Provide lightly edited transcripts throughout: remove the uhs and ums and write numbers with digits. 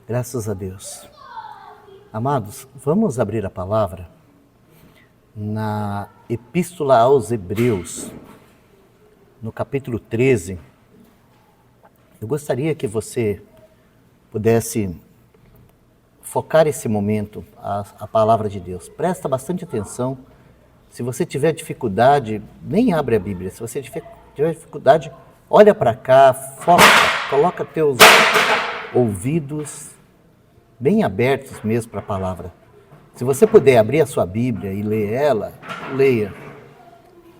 Graças a Deus. Amados, vamos abrir a palavra na Epístola aos Hebreus, no capítulo 13. Eu gostaria que você pudesse focar esse momento a palavra de Deus. Presta bastante atenção. Se você tiver dificuldade, nem abre a Bíblia. Se você tiver dificuldade, olha para cá, foca, coloca teus ouvidos bem abertos mesmo para a palavra. Se você puder abrir a sua Bíblia e ler ela, leia.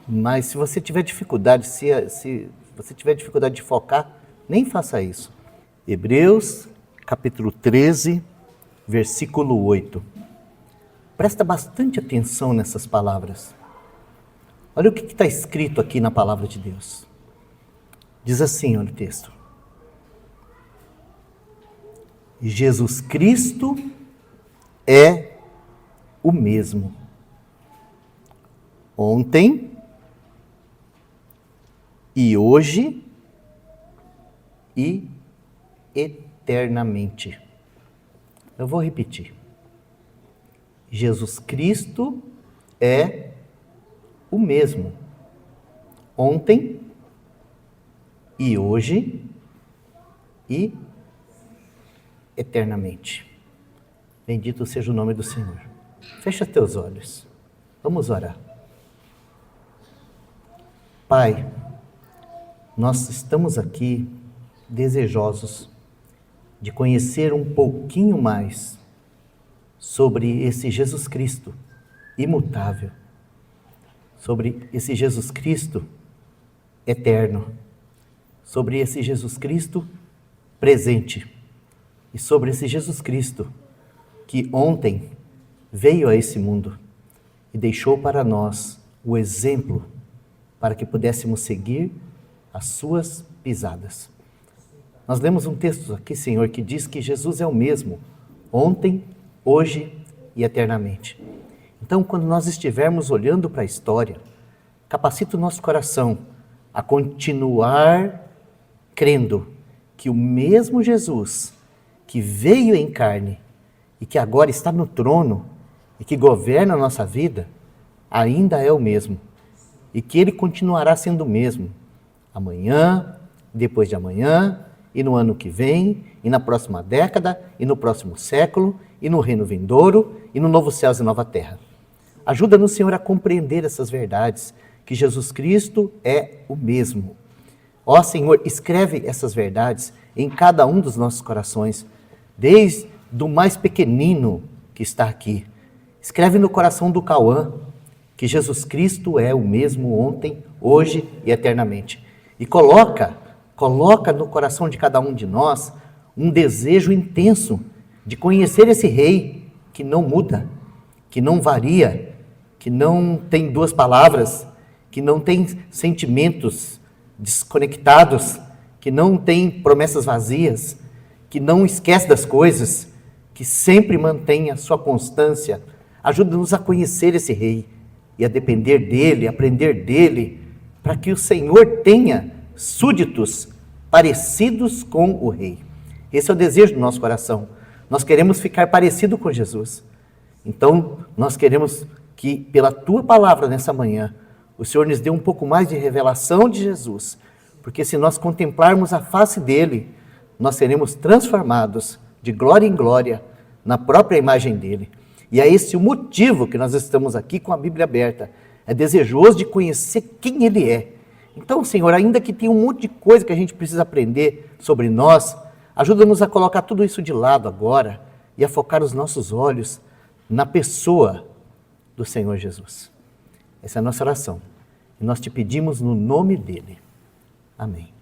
Mas se você tiver dificuldade, se você tiver dificuldade de focar, nem faça isso. Hebreus, capítulo 13, versículo 8. Presta bastante atenção nessas palavras. Olha o que está escrito aqui na palavra de Deus. Diz assim, olha o texto. Jesus Cristo é o mesmo. Ontem e hoje e eternamente. Eu vou repetir. Jesus Cristo é o mesmo. Ontem e hoje e eternamente. Bendito seja o nome do Senhor. Fecha teus olhos. Vamos orar. Pai, nós estamos aqui desejosos de conhecer um pouquinho mais sobre esse Jesus Cristo imutável, sobre esse Jesus Cristo eterno, sobre esse Jesus Cristo presente e sobre esse Jesus Cristo que ontem veio a esse mundo e deixou para nós o exemplo para que pudéssemos seguir as suas pisadas. Nós lemos um texto aqui, Senhor, que diz que Jesus é o mesmo, ontem, hoje e eternamente. Então, quando nós estivermos olhando para a história, capacita o nosso coração a continuar crendo que o mesmo Jesus que veio em carne e que agora está no trono e que governa a nossa vida, ainda é o mesmo. E que Ele continuará sendo o mesmo amanhã, depois de amanhã, e no ano que vem, e na próxima década, e no próximo século, e no reino vindouro, e no novo céu e nova terra. Ajuda-nos, Senhor, a compreender essas verdades, que Jesus Cristo é o mesmo. Ó Senhor, escreve essas verdades em cada um dos nossos corações, desde o mais pequenino que está aqui. Escreve no coração do Cauã, que Jesus Cristo é o mesmo ontem, hoje e eternamente. E coloca no coração de cada um de nós um desejo intenso de conhecer esse Rei que não muda, que não varia, que não tem duas palavras, que não tem sentimentos desconectados, que não tem promessas vazias, que não esquece das coisas, que sempre mantém a sua constância. Ajuda-nos a conhecer esse Rei e a depender dele, aprender dele, para que o Senhor tenha súditos parecidos com o Rei. Esse é o desejo do nosso coração. Nós queremos ficar parecido com Jesus. Então, nós queremos que, pela Tua palavra nessa manhã, o Senhor nos dê um pouco mais de revelação de Jesus, porque se nós contemplarmos a face dele, nós seremos transformados de glória em glória na própria imagem dele. E é esse o motivo que nós estamos aqui com a Bíblia aberta. É desejoso de conhecer quem ele é. Então, Senhor, ainda que tenha um monte de coisa que a gente precisa aprender sobre nós, ajuda-nos a colocar tudo isso de lado agora e a focar os nossos olhos na pessoa do Senhor Jesus. Essa é a nossa oração. E nós te pedimos no nome dele. Amém.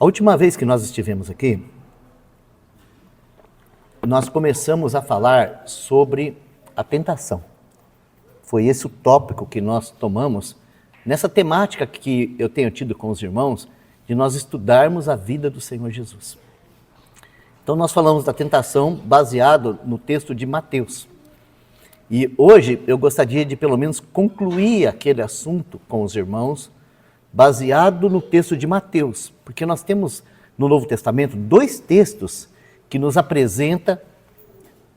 A última vez que nós estivemos aqui, nós começamos a falar sobre a tentação. Foi esse o tópico que nós tomamos nessa temática que eu tenho tido com os irmãos, de nós estudarmos a vida do Senhor Jesus. Então nós falamos da tentação baseado no texto de Mateus. E hoje eu gostaria de pelo menos concluir aquele assunto com os irmãos, baseado no texto de Mateus, porque nós temos no Novo Testamento 2 textos que nos apresentam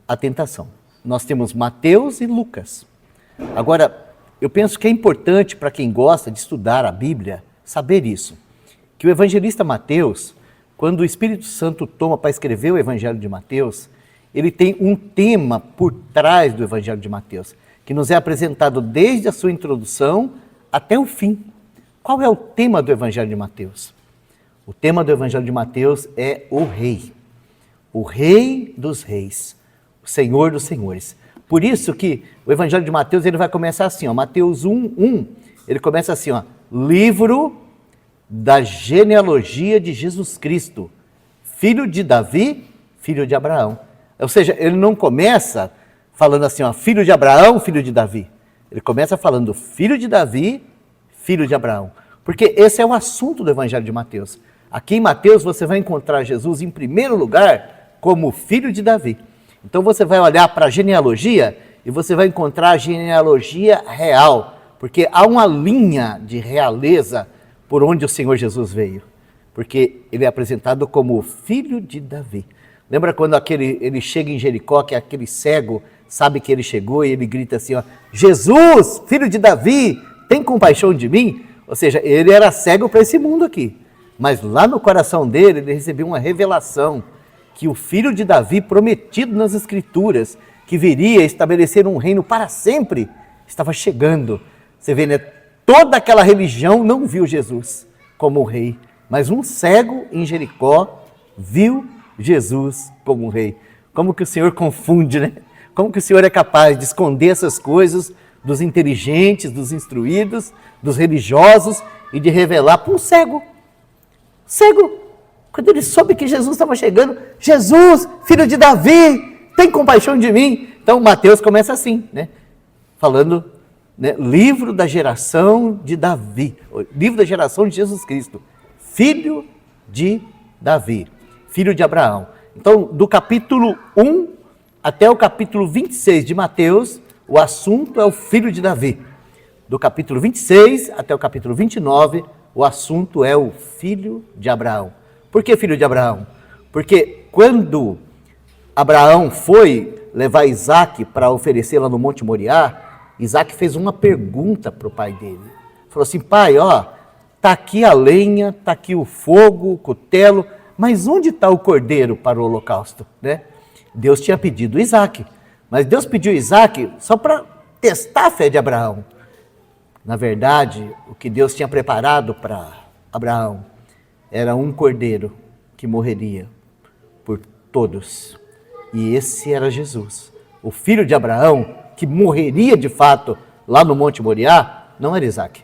a tentação. Nós temos Mateus e Lucas. Agora, eu penso que é importante para quem gosta de estudar a Bíblia saber isso, que o evangelista Mateus, quando o Espírito Santo toma para escrever o Evangelho de Mateus, ele tem um tema por trás do Evangelho de Mateus, que nos é apresentado desde a sua introdução até o fim. Qual é o tema do Evangelho de Mateus? O tema do Evangelho de Mateus é o Rei dos Reis, o Senhor dos Senhores. Por isso que o Evangelho de Mateus ele vai começar assim, ó, Mateus 1:1, ele começa assim, ó, livro da genealogia de Jesus Cristo, filho de Davi, filho de Abraão. Ou seja, ele não começa falando assim, ó, filho de Abraão, filho de Davi. Ele começa falando filho de Davi, filho de Abraão. Porque esse é o assunto do Evangelho de Mateus. Aqui em Mateus você vai encontrar Jesus em primeiro lugar como filho de Davi. Então você vai olhar para a genealogia e você vai encontrar a genealogia real, porque há uma linha de realeza por onde o Senhor Jesus veio, porque ele é apresentado como filho de Davi. Lembra quando ele chega em Jericó, que aquele cego sabe que ele chegou e ele grita assim, ó, Jesus, filho de Davi, tem compaixão de mim? Ou seja, ele era cego para esse mundo aqui, mas lá no coração dele, ele recebeu uma revelação que o filho de Davi, prometido nas Escrituras, que viria estabelecer um reino para sempre, estava chegando. Você vê, né? Toda aquela religião não viu Jesus como rei, mas um cego em Jericó viu Jesus como rei. Como que o Senhor confunde, né? Como que o Senhor é capaz de esconder essas coisas dos inteligentes, dos instruídos, dos religiosos e de revelar para um cego. Cego, quando ele soube que Jesus estava chegando, Jesus, filho de Davi, tem compaixão de mim. Então Mateus começa assim, né? Falando, né? Livro da geração de Davi, livro da geração de Jesus Cristo, filho de Davi, filho de Abraão. Então, do capítulo 1 até o capítulo 26 de Mateus, o assunto é o filho de Davi. Do capítulo 26 até o capítulo 29, o assunto é o filho de Abraão. Por que filho de Abraão? Porque quando Abraão foi levar Isaac para oferecer lá no Monte Moriá, Isaac fez uma pergunta para o pai dele. Falou assim, pai, ó, tá aqui a lenha, tá aqui o fogo, o cutelo, mas onde está o cordeiro para o holocausto? Né? Deus tinha pedido Isaac, mas Deus pediu Isaac só para testar a fé de Abraão. Na verdade, o que Deus tinha preparado para Abraão era um cordeiro que morreria por todos. E esse era Jesus. O filho de Abraão, que morreria de fato lá no Monte Moriá, não era Isaac.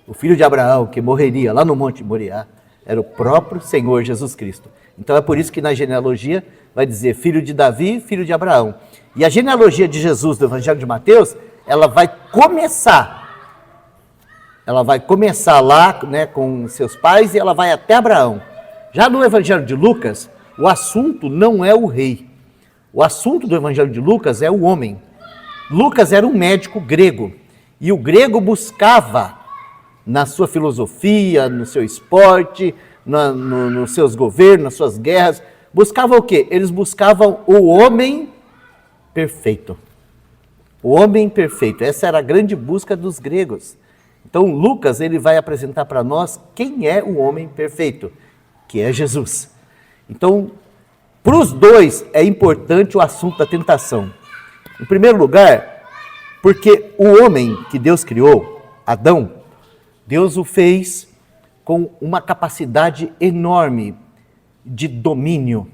O filho de Abraão, que morreria lá no Monte Moriá, era o próprio Senhor Jesus Cristo. Então é por isso que na genealogia vai dizer filho de Davi, filho de Abraão. E a genealogia de Jesus do Evangelho de Mateus, ela vai começar lá, né, com seus pais e ela vai até Abraão. Já no Evangelho de Lucas, o assunto não é o rei. O assunto do Evangelho de Lucas é o homem. Lucas era um médico grego e o grego buscava na sua filosofia, no seu esporte, nos seus governos, nas suas guerras, buscava o quê? Eles buscavam o homem perfeito. O homem perfeito, essa era a grande busca dos gregos. Então Lucas ele vai apresentar para nós quem é o homem perfeito, que é Jesus. Então, para os dois é importante o assunto da tentação. Em primeiro lugar, porque o homem que Deus criou, Adão, Deus o fez com uma capacidade enorme de domínio,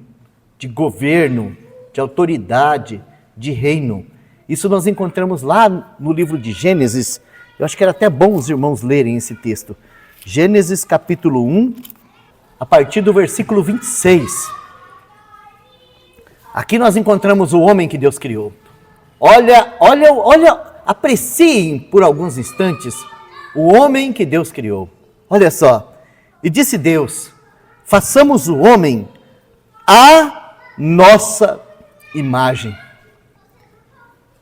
de governo, de autoridade, de reino. Isso nós encontramos lá no livro de Gênesis. Eu acho que era até bom os irmãos lerem esse texto. Gênesis capítulo 1, a partir do versículo 26. Aqui nós encontramos o homem que Deus criou. Olha, apreciem por alguns instantes o homem que Deus criou. Olha só, e disse Deus, façamos o homem à nossa imagem,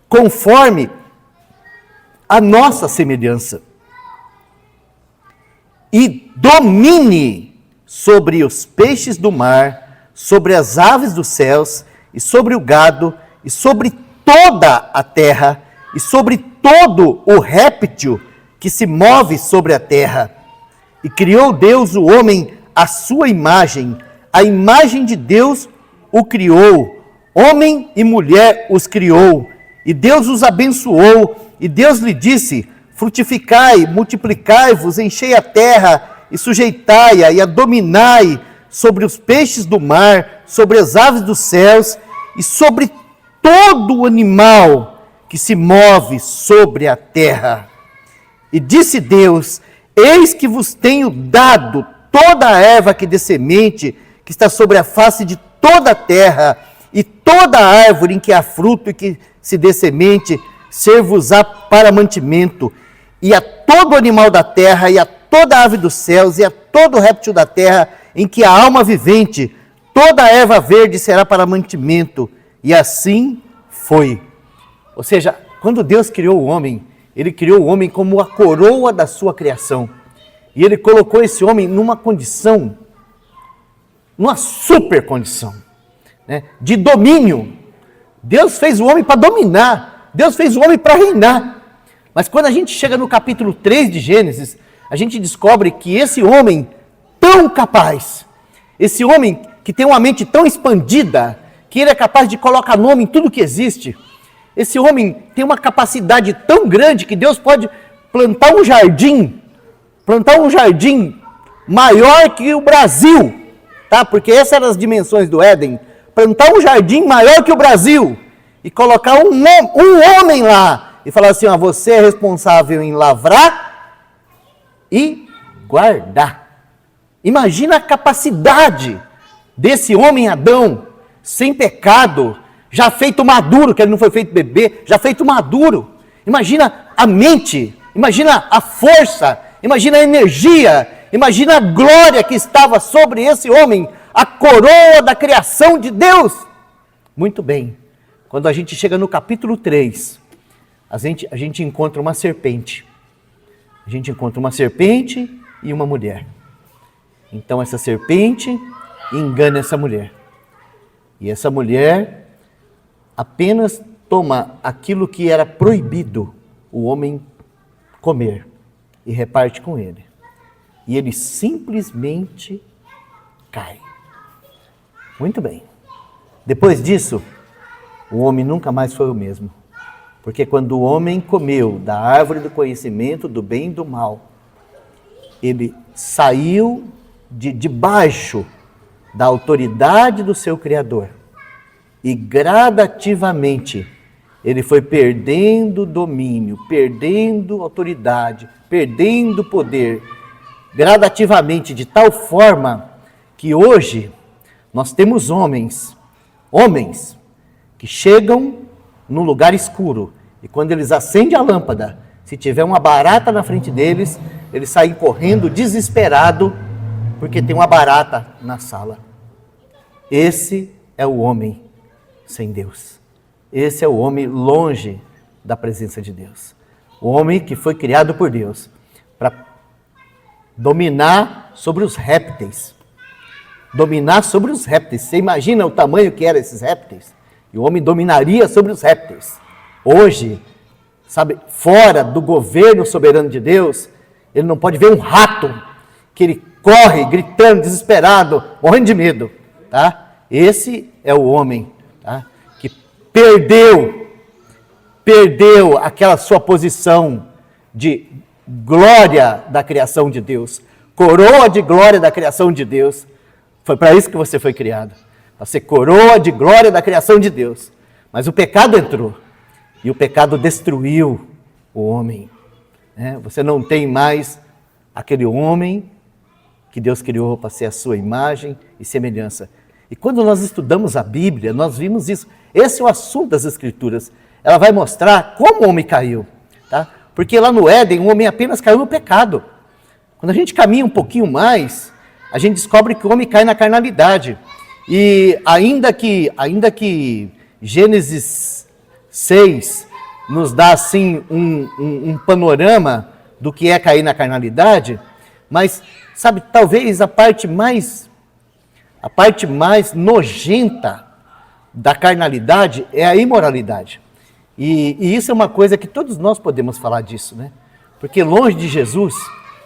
conforme a nossa semelhança, e domine sobre os peixes do mar, sobre as aves dos céus, e sobre o gado, e sobre toda a terra, e sobre todo o réptil que se move sobre a terra. E criou Deus o homem à sua imagem, a imagem de Deus o criou, homem e mulher os criou, e Deus os abençoou, e Deus lhe disse: frutificai, multiplicai-vos, enchei a terra, e sujeitai-a, e a dominai sobre os peixes do mar, sobre as aves dos céus, e sobre todo o animal que se move sobre a terra. E disse Deus: eis que vos tenho dado toda a erva que dê semente, que está sobre a face de toda a terra, e toda a árvore em que há fruto e que se dê semente, ser-vos-á para mantimento, e a todo animal da terra, e a toda ave dos céus, e a todo réptil da terra, em que há alma vivente, toda a erva verde será para mantimento. E assim foi. Ou seja, quando Deus criou o homem, Ele criou o homem como a coroa da sua criação. E Ele colocou esse homem numa condição, numa super condição, né, de domínio. Deus fez o homem para dominar. Deus fez o homem para reinar. Mas quando a gente chega no capítulo 3 de Gênesis, a gente descobre que esse homem tão capaz, esse homem que tem uma mente tão expandida, que ele é capaz de colocar nome em tudo que existe, esse homem tem uma capacidade tão grande que Deus pode plantar um jardim maior que o Brasil, tá? Porque essas eram as dimensões do Éden, plantar um jardim maior que o Brasil, e colocar um homem lá, e falar assim: ó, você é responsável em lavrar e guardar. Imagina a capacidade desse homem Adão, sem pecado, já feito maduro, que ele não foi feito bebê, já feito maduro. Imagina a mente, imagina a força, imagina a energia, imagina a glória que estava sobre esse homem, a coroa da criação de Deus. Muito bem, quando a gente chega no capítulo 3, a gente encontra uma serpente. A gente encontra uma serpente e uma mulher. Então essa serpente engana essa mulher. E essa mulher apenas toma aquilo que era proibido o homem comer e reparte com ele. E ele simplesmente cai. Muito bem. Depois disso, o homem nunca mais foi o mesmo. Porque quando o homem comeu da árvore do conhecimento do bem e do mal, ele saiu de debaixo da autoridade do seu Criador. E gradativamente ele foi perdendo domínio, perdendo autoridade, perdendo poder, gradativamente, de tal forma que hoje nós temos homens que chegam num lugar escuro e quando eles acendem a lâmpada, se tiver uma barata na frente deles, eles saem correndo desesperado porque tem uma barata na sala. Esse é o homem sem Deus. Esse é o homem longe da presença de Deus. O homem que foi criado por Deus para dominar sobre os répteis. Dominar sobre os répteis. Você imagina o tamanho que eram esses répteis? E o homem dominaria sobre os répteis. Hoje, sabe, fora do governo soberano de Deus, ele não pode ver um rato que ele corre gritando, desesperado, morrendo de medo, tá? Esse é o homem, tá? Que perdeu aquela sua posição de glória da criação de Deus, coroa de glória da criação de Deus. Foi para isso que você foi criado, para ser coroa de glória da criação de Deus. Mas o pecado entrou e o pecado destruiu o homem, né? Você não tem mais aquele homem que Deus criou para ser a sua imagem e semelhança. E quando nós estudamos a Bíblia, nós vimos isso. Esse é o assunto das Escrituras. Ela vai mostrar como o homem caiu, tá? Porque lá no Éden, o homem apenas caiu no pecado. Quando a gente caminha um pouquinho mais, a gente descobre que o homem cai na carnalidade. E ainda que Gênesis 6 nos dá assim um panorama do que é cair na carnalidade, mas Sabe, talvez a parte mais nojenta da carnalidade é a imoralidade. E isso é uma coisa que todos nós podemos falar disso, né? Porque longe de Jesus,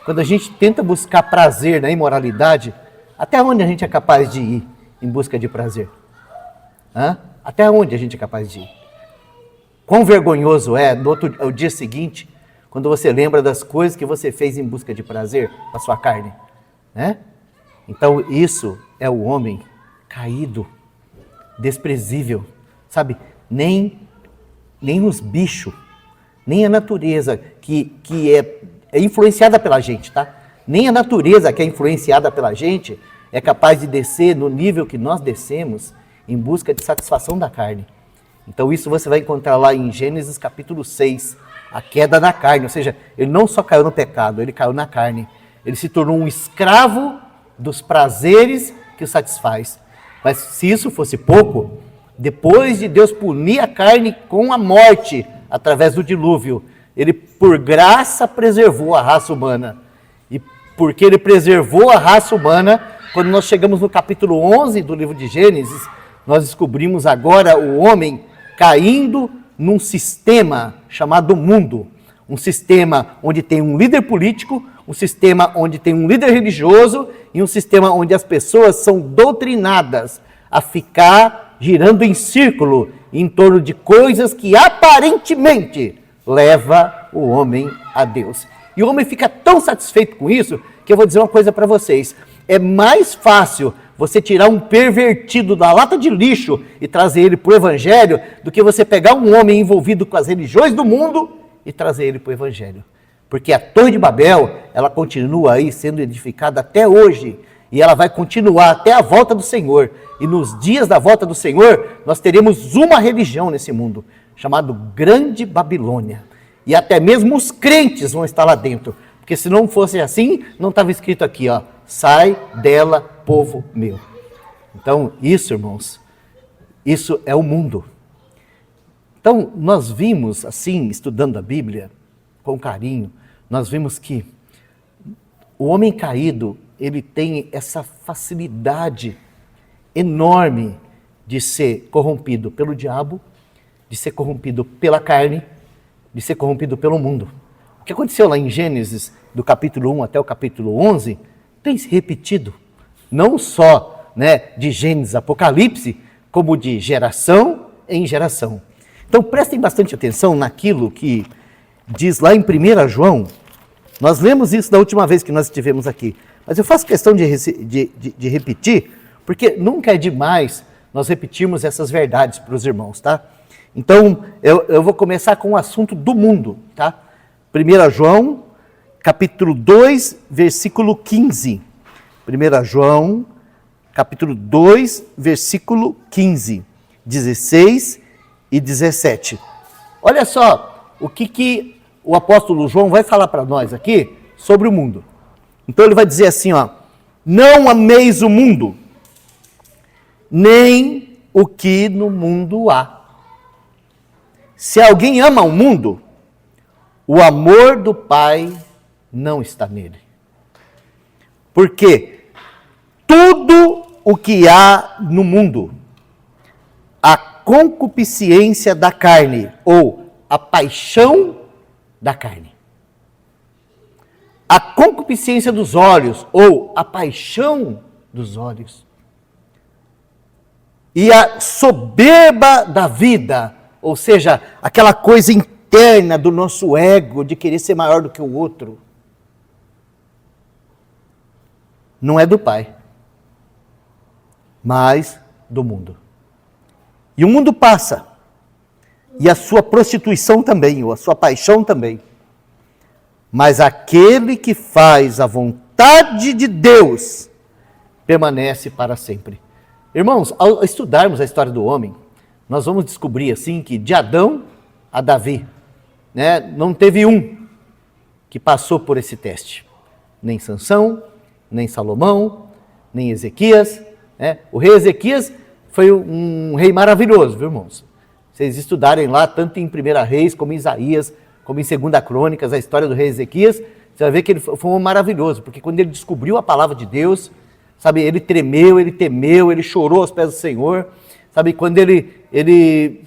quando a gente tenta buscar prazer na imoralidade, até onde a gente é capaz de ir em busca de prazer? Até onde a gente é capaz de ir? Quão vergonhoso é no dia seguinte, quando você lembra das coisas que você fez em busca de prazer com a sua carne, né? Então isso é o homem caído, desprezível, sabe? Nem os bichos, nem a natureza que é influenciada pela gente, tá? Nem a natureza que é influenciada pela gente é capaz de descer no nível que nós descemos em busca de satisfação da carne. Então isso você vai encontrar lá em Gênesis capítulo 6, a queda da carne, ou seja, ele não só caiu no pecado, ele caiu na carne. Ele se tornou um escravo dos prazeres que o satisfaz. Mas se isso fosse pouco, depois de Deus punir a carne com a morte através do dilúvio, ele por graça preservou a raça humana. E porque ele preservou a raça humana, quando nós chegamos no capítulo 11 do livro de Gênesis, nós descobrimos agora o homem caindo num sistema chamado mundo. Um sistema onde tem um líder político, um sistema onde tem um líder religioso e um sistema onde as pessoas são doutrinadas a ficar girando em círculo em torno de coisas que aparentemente leva o homem a Deus. E o homem fica tão satisfeito com isso que eu vou dizer uma coisa para vocês. É mais fácil você tirar um pervertido da lata de lixo e trazer ele para o evangelho do que você pegar um homem envolvido com as religiões do mundo e trazer ele para o evangelho. Porque a Torre de Babel, ela continua aí sendo edificada até hoje e ela vai continuar até a volta do Senhor. E nos dias da volta do Senhor, nós teremos uma religião nesse mundo, chamada Grande Babilônia. E até mesmo os crentes vão estar lá dentro. Porque se não fosse assim, não estava escrito aqui, ó, sai dela, povo meu. Então, isso, irmãos, isso é o mundo. Então, nós vimos, assim, estudando a Bíblia, com carinho, nós vimos que o homem caído, ele tem essa facilidade enorme de ser corrompido pelo diabo, de ser corrompido pela carne, de ser corrompido pelo mundo. O que aconteceu lá em Gênesis, do capítulo 1 até o capítulo 11, tem se repetido, não só, né, de Gênesis a Apocalipse, como de geração em geração. Então prestem bastante atenção naquilo que diz lá em 1 João. Nós lemos isso da última vez que nós estivemos aqui, mas eu faço questão de repetir, porque nunca é demais nós repetirmos essas verdades para os irmãos, tá? Então, eu vou começar com o assunto do mundo, tá? 1 João, capítulo 2, versículo 15. 1 João, capítulo 2, versículo 15, 16 e 17. Olha só o que o apóstolo João vai falar para nós aqui sobre o mundo. Então ele vai dizer assim, ó, não ameis o mundo, nem o que no mundo há. Se alguém ama o mundo, o amor do Pai não está nele. Porque tudo o que há no mundo, a concupiscência da carne ou a paixão da carne, a concupiscência dos olhos ou a paixão dos olhos e a soberba da vida, ou seja, aquela coisa interna do nosso ego de querer ser maior do que o outro, não é do Pai, mas do mundo. E o mundo passa, e a sua prostituição também, ou a sua paixão também. Mas aquele que faz a vontade de Deus permanece para sempre. Irmãos, ao estudarmos a história do homem, nós vamos descobrir assim que de Adão a Davi, né, não teve um que passou por esse teste. Nem Sansão, nem Salomão, nem Ezequias. Né? O rei Ezequias foi um rei maravilhoso, viu, irmãos? Vocês estudarem lá, tanto em 1 Reis, como em Isaías, como em 2 Crônicas, a história do rei Ezequias, Você vai ver que ele foi um homem maravilhoso, porque quando ele descobriu a palavra de Deus, sabe, ele tremeu, ele temeu, ele chorou aos pés do Senhor, sabe, quando ele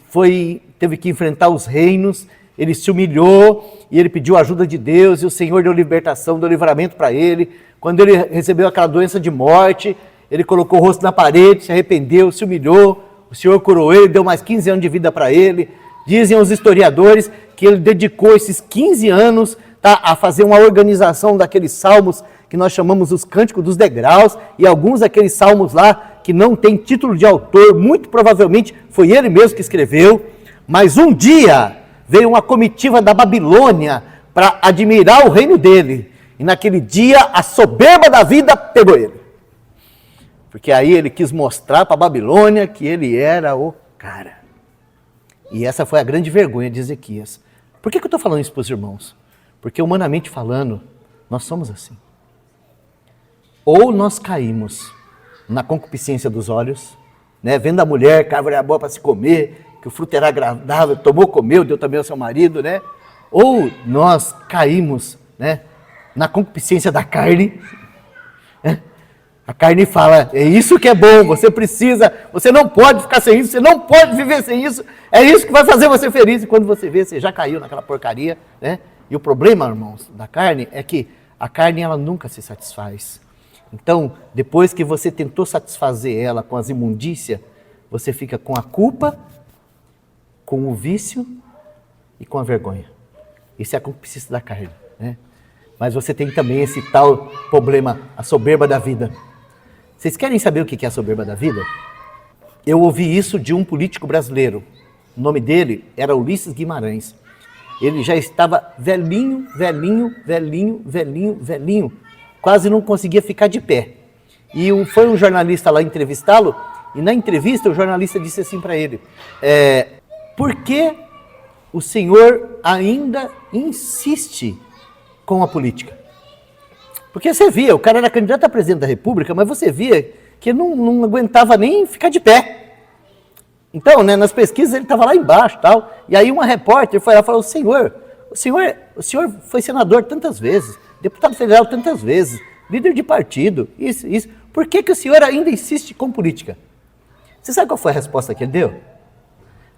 teve que enfrentar os reinos, ele se humilhou e ele pediu a ajuda de Deus e o Senhor deu libertação, deu livramento para ele. Quando ele recebeu aquela doença de morte, ele colocou o rosto na parede, se arrependeu, se humilhou, o Senhor curou ele, deu mais 15 anos de vida para ele. Dizem os historiadores que ele dedicou esses 15 anos, tá, a fazer uma organização daqueles salmos que nós chamamos os cânticos dos degraus, e alguns daqueles salmos lá que não tem título de autor, muito provavelmente foi ele mesmo que escreveu, mas um dia veio uma comitiva da Babilônia para admirar o reino dele, e naquele dia a soberba da vida pegou ele, porque aí ele quis mostrar para a Babilônia que ele era o cara, e essa foi a grande vergonha de Ezequias. Por que eu estou falando isso para os irmãos? Porque humanamente falando, nós somos assim. Ou nós caímos na concupiscência dos olhos, né? Vendo a mulher, que a árvore era boa para se comer, que o fruto era agradável, tomou, comeu, deu também ao seu marido, né? Ou nós caímos, né, na concupiscência da carne, né? A carne fala, é isso que é bom, você precisa, você não pode ficar sem isso, você não pode viver sem isso, é isso que vai fazer você feliz. E quando você vê, você já caiu naquela porcaria, né? E o problema, irmãos, da carne é que a carne ela nunca se satisfaz. Então, depois que você tentou satisfazer ela com as imundícias, você fica com a culpa, com o vício e com a vergonha. Isso é a concupiscência da carne, né? Mas você tem também esse tal problema, a soberba da vida. Vocês querem saber o que é a soberba da vida? Eu ouvi isso de um político brasileiro. O nome dele era Ulisses Guimarães. Ele já estava velhinho, quase não conseguia ficar de pé. E foi um jornalista lá entrevistá-lo, e na entrevista o jornalista disse assim para ele, por que o senhor ainda insiste com a política? Porque você via, o cara era candidato a presidente da República, mas você via que não aguentava nem ficar de pé. Então, né, nas pesquisas ele estava lá embaixo, tal, e aí uma repórter foi lá e falou, o senhor foi senador tantas vezes, deputado federal tantas vezes, líder de partido, isso, por que o senhor ainda insiste com política? Você sabe qual foi a resposta que ele deu?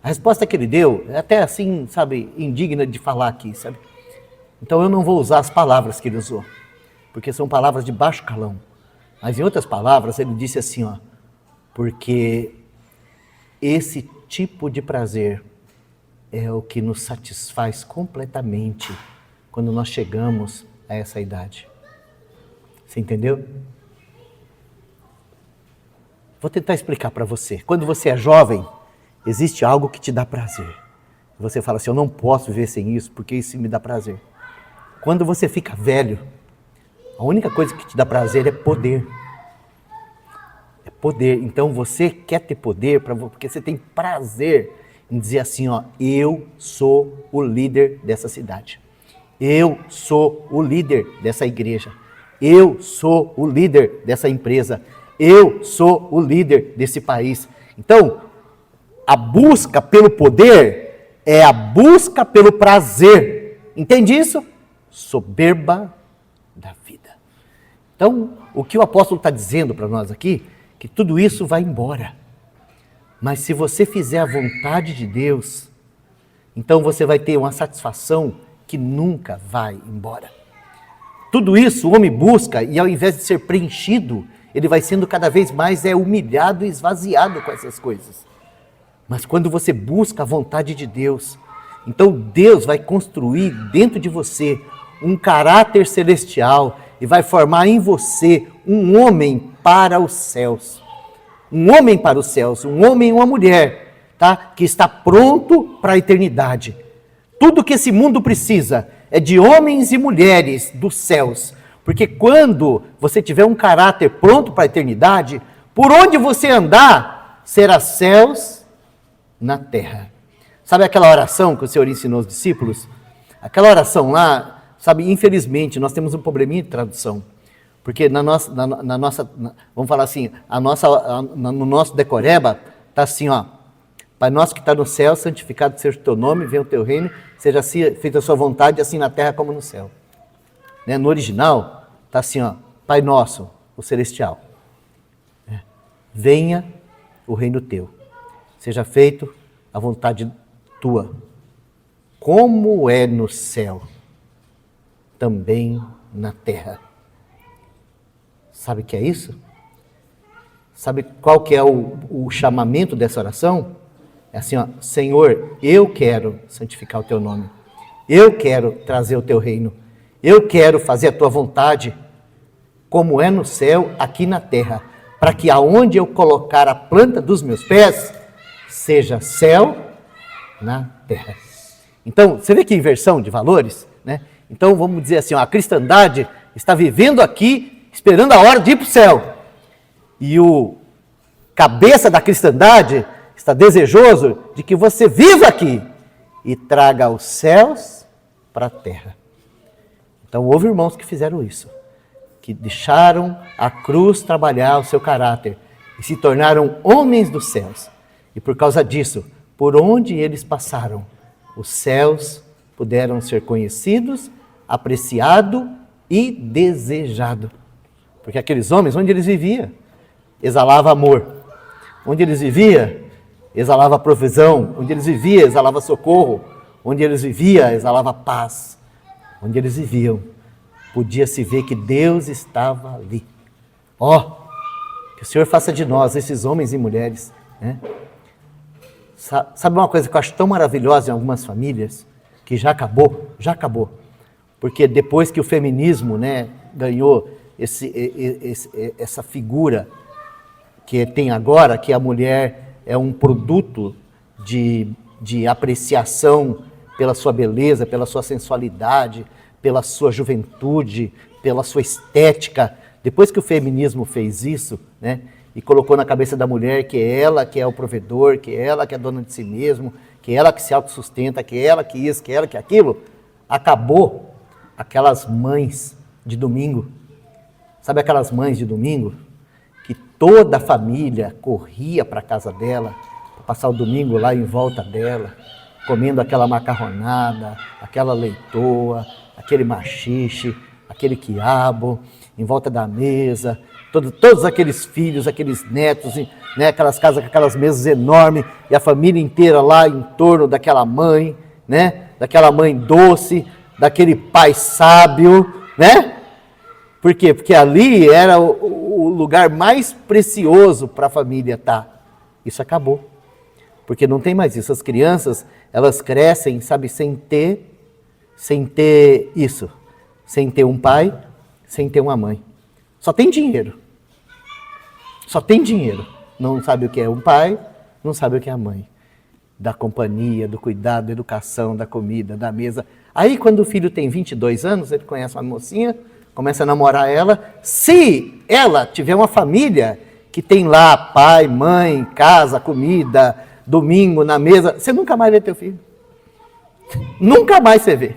A resposta que ele deu é até assim, sabe, indigna de falar aqui, sabe? Então eu não vou usar as palavras que ele usou, porque são palavras de baixo calão. Mas em outras palavras ele disse assim, ó, porque esse tipo de prazer é o que nos satisfaz completamente quando nós chegamos a essa idade. Você entendeu? Vou tentar explicar para você. Quando você é jovem, existe algo que te dá prazer. Você fala assim, eu não posso viver sem isso, porque isso me dá prazer. Quando você fica velho, a única coisa que te dá prazer é poder. É poder. Então você quer ter poder porque você tem prazer em dizer assim, ó, eu sou o líder dessa cidade. Eu sou o líder dessa igreja. Eu sou o líder dessa empresa. Eu sou o líder desse país. Então, a busca pelo poder é a busca pelo prazer. Entende isso? Soberba da vida. Então, o que o apóstolo está dizendo para nós aqui, que tudo isso vai embora. Mas se você fizer a vontade de Deus, então você vai ter uma satisfação que nunca vai embora. Tudo isso o homem busca e ao invés de ser preenchido, ele vai sendo cada vez mais humilhado e esvaziado com essas coisas. Mas quando você busca a vontade de Deus, então Deus vai construir dentro de você um caráter celestial e vai formar em você um homem para os céus. Um homem para os céus, um homem e uma mulher, tá? Que está pronto para a eternidade. Tudo que esse mundo precisa é de homens e mulheres dos céus. Porque quando você tiver um caráter pronto para a eternidade, por onde você andar, será céus na terra. Sabe aquela oração que o Senhor ensinou aos discípulos? Aquela oração lá, sabe, infelizmente, nós temos um probleminha de tradução. Porque vamos falar assim, no nosso decoreba, está assim, ó, Pai nosso que está no céu, santificado seja o teu nome, venha o teu reino, seja assim, feita a sua vontade, assim na terra como no céu. né, no original, está assim, ó, Pai Nosso, o Celestial. Venha o reino teu, seja feito a vontade tua, como é no céu, também na terra. Sabe o que é isso? Sabe qual que é o chamamento dessa oração? É assim, ó, Senhor, eu quero santificar o teu nome, eu quero trazer o teu reino, eu quero fazer a tua vontade, como é no céu, aqui na terra, para que aonde eu colocar a planta dos meus pés, seja céu na terra. Então, você vê que inversão de valores, né? Então, vamos dizer assim, ó, a cristandade está vivendo aqui, esperando a hora de ir para o céu. E o cabeça da cristandade está desejoso de que você viva aqui e traga os céus para a terra. Então, houve irmãos que fizeram isso, que deixaram a cruz trabalhar o seu caráter e se tornaram homens dos céus. E por causa disso, por onde eles passaram, os céus puderam ser conhecidos, apreciados e desejados. Porque aqueles homens, onde eles viviam, exalava amor. Onde eles viviam, exalava provisão. Onde eles viviam, exalava socorro. Onde eles viviam, exalava paz. Onde eles viviam, podia se ver que Deus estava ali. Que o Senhor faça de nós, esses homens e mulheres, né? Sabe uma coisa que eu acho tão maravilhosa em algumas famílias, que já acabou, porque depois que o feminismo, né, ganhou essa figura que tem agora, que a mulher é um produto de apreciação pela sua beleza, pela sua sensualidade, pela sua juventude, pela sua estética. Depois que o feminismo fez isso, né, e colocou na cabeça da mulher que é ela que é o provedor, que é ela que é dona de si mesmo, que é ela que se autossustenta, que é ela que isso, que é ela que aquilo, acabou aquelas mães de domingo. Sabe aquelas mães de domingo? Que toda a família corria para a casa dela, para passar o domingo lá em volta dela, comendo aquela macarronada, aquela leitoa, aquele maxixe, aquele quiabo, em volta da mesa, todos aqueles filhos, aqueles netos, né, aquelas casas com aquelas mesas enormes, e a família inteira lá em torno daquela mãe, né, daquela mãe doce, daquele pai sábio, né? Por quê? Porque ali era o lugar mais precioso para a família estar. Isso acabou. Porque não tem mais isso. As crianças, elas crescem, sabe, sem ter isso. Sem ter um pai, sem ter uma mãe. Só tem dinheiro. Só tem dinheiro. Não sabe o que é um pai, não sabe o que é a mãe. Da companhia, do cuidado, da educação, da comida, da mesa. Aí quando o filho tem 22 anos, ele conhece uma mocinha, começa a namorar ela. Se ela tiver uma família que tem lá pai, mãe, casa, comida, domingo na mesa, você nunca mais vê teu filho. Nunca mais você vê.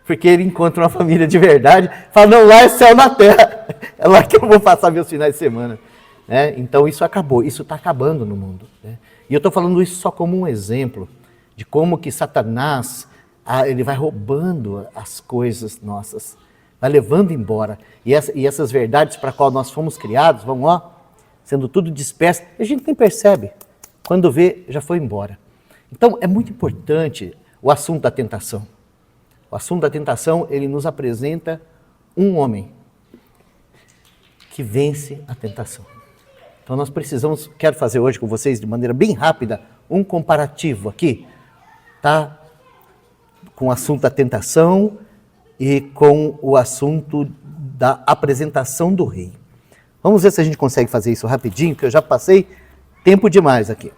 Porque ele encontra uma família de verdade, fala, não, lá é céu na terra. É lá que eu vou passar meus finais de semana. Né? Então isso acabou, isso está acabando no mundo. Né? E eu estou falando isso só como um exemplo de como que Satanás, ele vai roubando as coisas nossas, vai levando embora. E essas verdades para as quais nós fomos criados, vão sendo tudo dispersas, e a gente nem percebe. Quando vê, já foi embora. Então é muito importante o assunto da tentação. O assunto da tentação, ele nos apresenta um homem que vence a tentação. Então nós precisamos, quero fazer hoje com vocês de maneira bem rápida, um comparativo aqui, tá? Com o assunto da tentação e com o assunto da apresentação do rei. Vamos ver se a gente consegue fazer isso rapidinho, que eu já passei tempo demais aqui.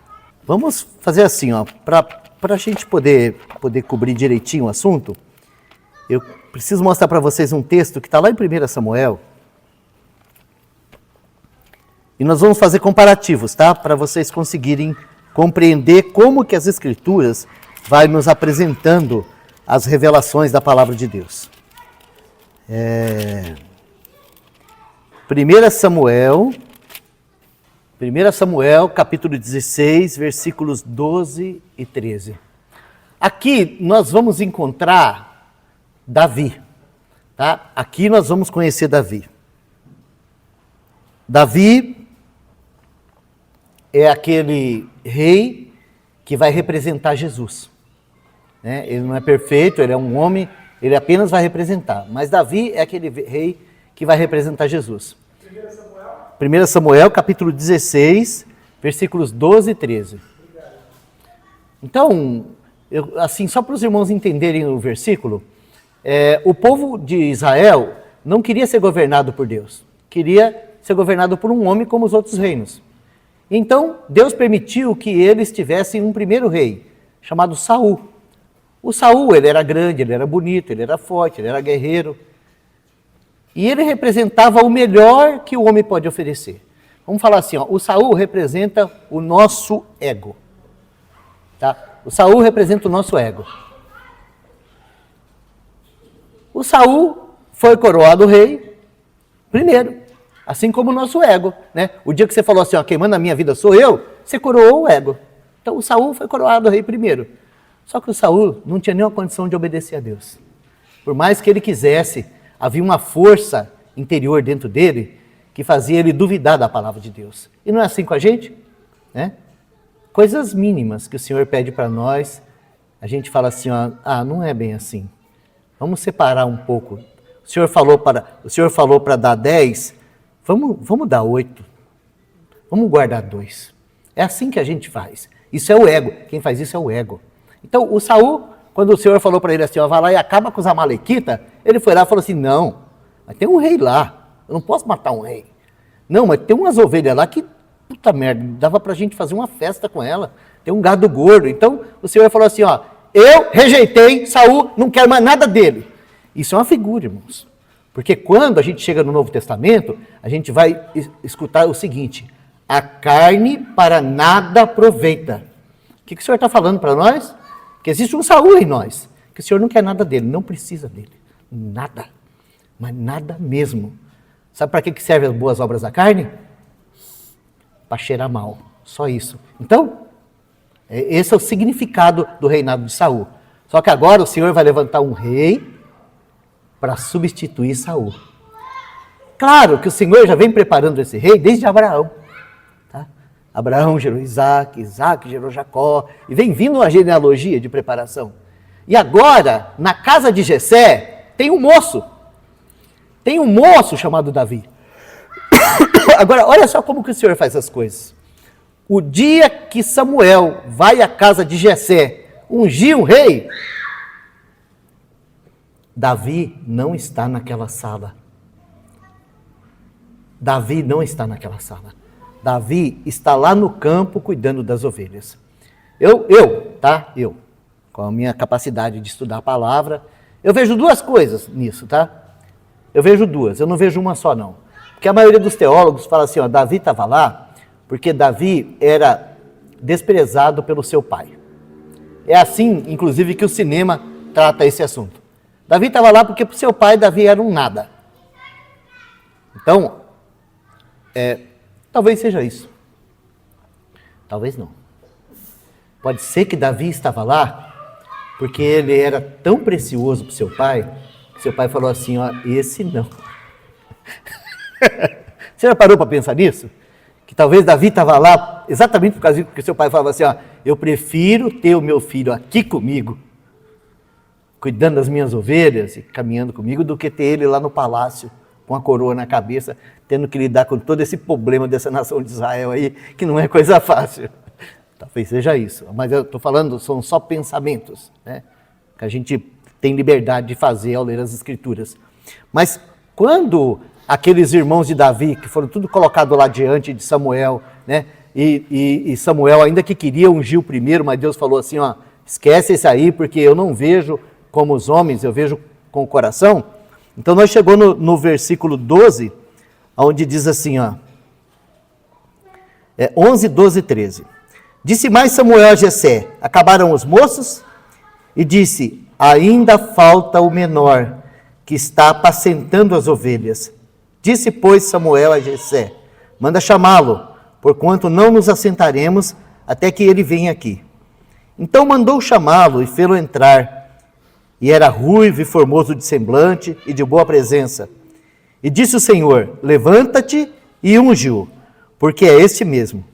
Vamos fazer assim, para a gente poder cobrir direitinho o assunto, eu preciso mostrar para vocês um texto que está lá em 1 Samuel. E nós vamos fazer comparativos, tá? Para vocês conseguirem compreender como que as Escrituras vai nos apresentando as revelações da Palavra de Deus. 1 Samuel, capítulo 16, versículos 12 e 13. Aqui nós vamos encontrar Davi. Tá? Aqui nós vamos conhecer Davi. Davi é aquele rei que vai representar Jesus. Né? Ele não é perfeito, ele é um homem, ele apenas vai representar. Mas Davi é aquele rei que vai representar Jesus. 1 Samuel, capítulo 16, versículos 12 e 13. Então, assim, só para os irmãos entenderem o versículo, o povo de Israel não queria ser governado por Deus, queria ser governado por um homem como os outros reinos. Então, Deus permitiu que eles tivessem um primeiro rei, chamado Saul. O Saul, ele era grande, ele era bonito, ele era forte, ele era guerreiro. E ele representava o melhor que o homem pode oferecer. Vamos falar assim, ó, o Saul representa o nosso ego. Tá? O Saul representa o nosso ego. O Saul foi coroado rei primeiro, assim como o nosso ego. Né? O dia que você falou assim, ó, quem manda a minha vida sou eu, você coroou o ego. Então o Saul foi coroado rei primeiro. Só que o Saul não tinha nenhuma condição de obedecer a Deus. Por mais que ele quisesse, havia uma força interior dentro dele que fazia ele duvidar da palavra de Deus. E não é assim com a gente? Né? Coisas mínimas que o Senhor pede para nós, a gente fala assim, ó, não é bem assim. Vamos separar um pouco. O Senhor falou para dar 10, vamos dar 8. Vamos guardar 2. É assim que a gente faz. Isso é o ego. Quem faz isso é o ego. Então, o Saul, quando o Senhor falou para ele assim, ó, vai lá e acaba com os amalequitas, ele foi lá e falou assim, não, mas tem um rei lá, eu não posso matar um rei. Não, mas tem umas ovelhas lá que, puta merda, dava para a gente fazer uma festa com ela, tem um gado gordo. Então, o Senhor falou assim, ó, eu rejeitei Saul, não quero mais nada dele. Isso é uma figura, irmãos. Porque quando a gente chega no Novo Testamento, a gente vai escutar o seguinte, a carne para nada aproveita. O que o Senhor está falando para nós? Que existe um Saul em nós, que o Senhor não quer nada dele, não precisa dele, nada, mas nada mesmo. Sabe para que servem as boas obras da carne? Para cheirar mal, só isso. Então, esse é o significado do reinado de Saul. Só que agora o Senhor vai levantar um rei para substituir Saul. Claro que o Senhor já vem preparando esse rei desde Abraão. Abraão gerou Isaac, Isaac gerou Jacó, e vem vindo uma genealogia de preparação. E agora, na casa de Jessé, tem um moço chamado Davi. Agora, olha só como que o Senhor faz as coisas. O dia que Samuel vai à casa de Jessé ungir um rei, Davi não está naquela sala. Davi não está naquela sala. Davi está lá no campo cuidando das ovelhas. Eu, com a minha capacidade de estudar a palavra, eu vejo duas coisas nisso, tá? Eu vejo duas, eu não vejo uma só não. Porque a maioria dos teólogos fala assim, ó, Davi estava lá porque Davi era desprezado pelo seu pai. É assim, inclusive, que o cinema trata esse assunto. Davi estava lá porque para o seu pai Davi era um nada. Então, talvez seja isso. Talvez não. Pode ser que Davi estava lá porque ele era tão precioso para o seu pai, que seu pai falou assim, ó, esse não. Você já parou para pensar nisso? Que talvez Davi estava lá exatamente por causa disso, porque seu pai falava assim, ó, eu prefiro ter o meu filho aqui comigo, cuidando das minhas ovelhas e caminhando comigo, do que ter ele lá no palácio, com a coroa na cabeça, tendo que lidar com todo esse problema dessa nação de Israel aí, que não é coisa fácil. Talvez seja isso, mas eu estou falando, são só pensamentos, né? Que a gente tem liberdade de fazer ao ler as Escrituras. Mas quando aqueles irmãos de Davi, que foram tudo colocados lá diante de Samuel, né? E Samuel ainda que queria ungir o primeiro, mas Deus falou assim, ó, esquece esse aí, porque eu não vejo como os homens, eu vejo com o coração. Então nós chegamos no versículo 12, onde diz assim, ó, 11, 12 e 13. Disse mais Samuel a Jessé, acabaram os moços? E disse, ainda falta o menor, que está apacentando as ovelhas. Disse, pois, Samuel a Jessé, manda chamá-lo, porquanto não nos assentaremos até que ele venha aqui. Então mandou chamá-lo e fê-lo entrar. e era ruivo e formoso de semblante e de boa presença. E disse o Senhor: levanta-te e unge-o, porque é este mesmo.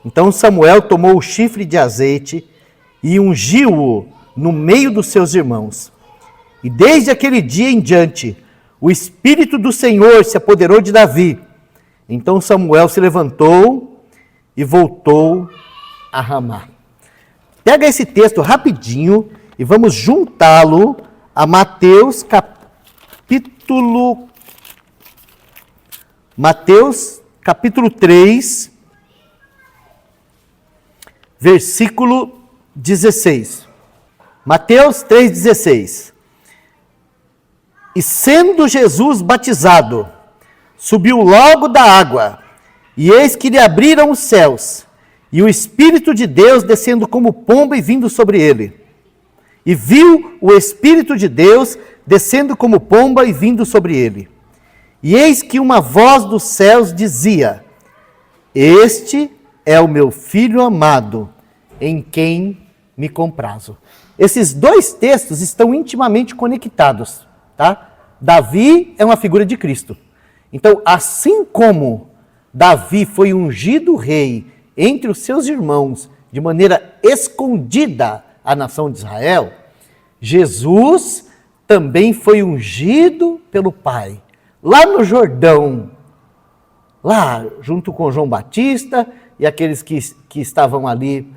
Então Samuel tomou o chifre de azeite e ungiu-o no meio dos seus irmãos. E desde aquele dia em diante, o Espírito do Senhor se apoderou de Davi. Então Samuel se levantou e voltou a Ramá. Pega esse texto rapidinho e vamos juntá-lo a Mateus capítulo 3, versículo 16. Mateus 3,16. E sendo Jesus batizado, subiu logo da água, e eis que lhe abriram os céus, e o Espírito de Deus descendo como pomba e vindo sobre ele. E viu o Espírito de Deus descendo como pomba e vindo sobre ele. E eis que uma voz dos céus dizia: este é o meu Filho amado, em quem me comprazo. Esses dois textos estão intimamente conectados, tá? Davi é uma figura de Cristo. Então, assim como Davi foi ungido rei entre os seus irmãos de maneira escondida à nação de Israel, Jesus também foi ungido pelo Pai, lá no Jordão, lá junto com João Batista e aqueles que estavam ali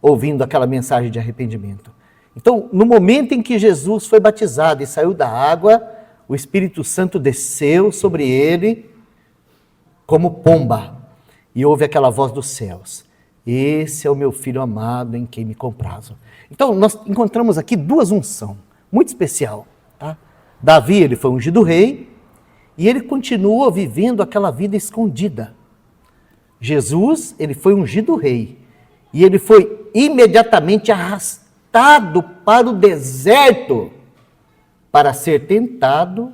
ouvindo aquela mensagem de arrependimento. Então, no momento em que Jesus foi batizado e saiu da água, o Espírito Santo desceu sobre ele como pomba, e houve aquela voz dos céus: esse é o meu Filho amado, em quem me comprazo. Então, nós encontramos aqui duas unções, muito especial. Tá? Davi, ele foi ungido rei, e ele continua vivendo aquela vida escondida. Jesus, ele foi ungido rei, e ele foi imediatamente arrastado para o deserto para ser tentado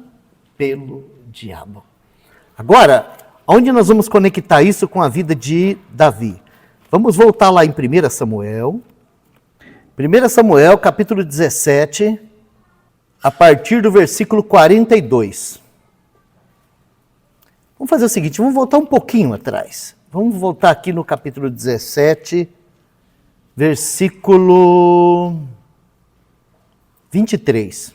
pelo diabo. Agora, onde nós vamos conectar isso com a vida de Davi? Vamos voltar lá em 1 Samuel. 1 Samuel, capítulo 17, a partir do versículo 42. Vamos fazer o seguinte, vamos voltar um pouquinho atrás. Vamos voltar aqui no capítulo 17, versículo 23.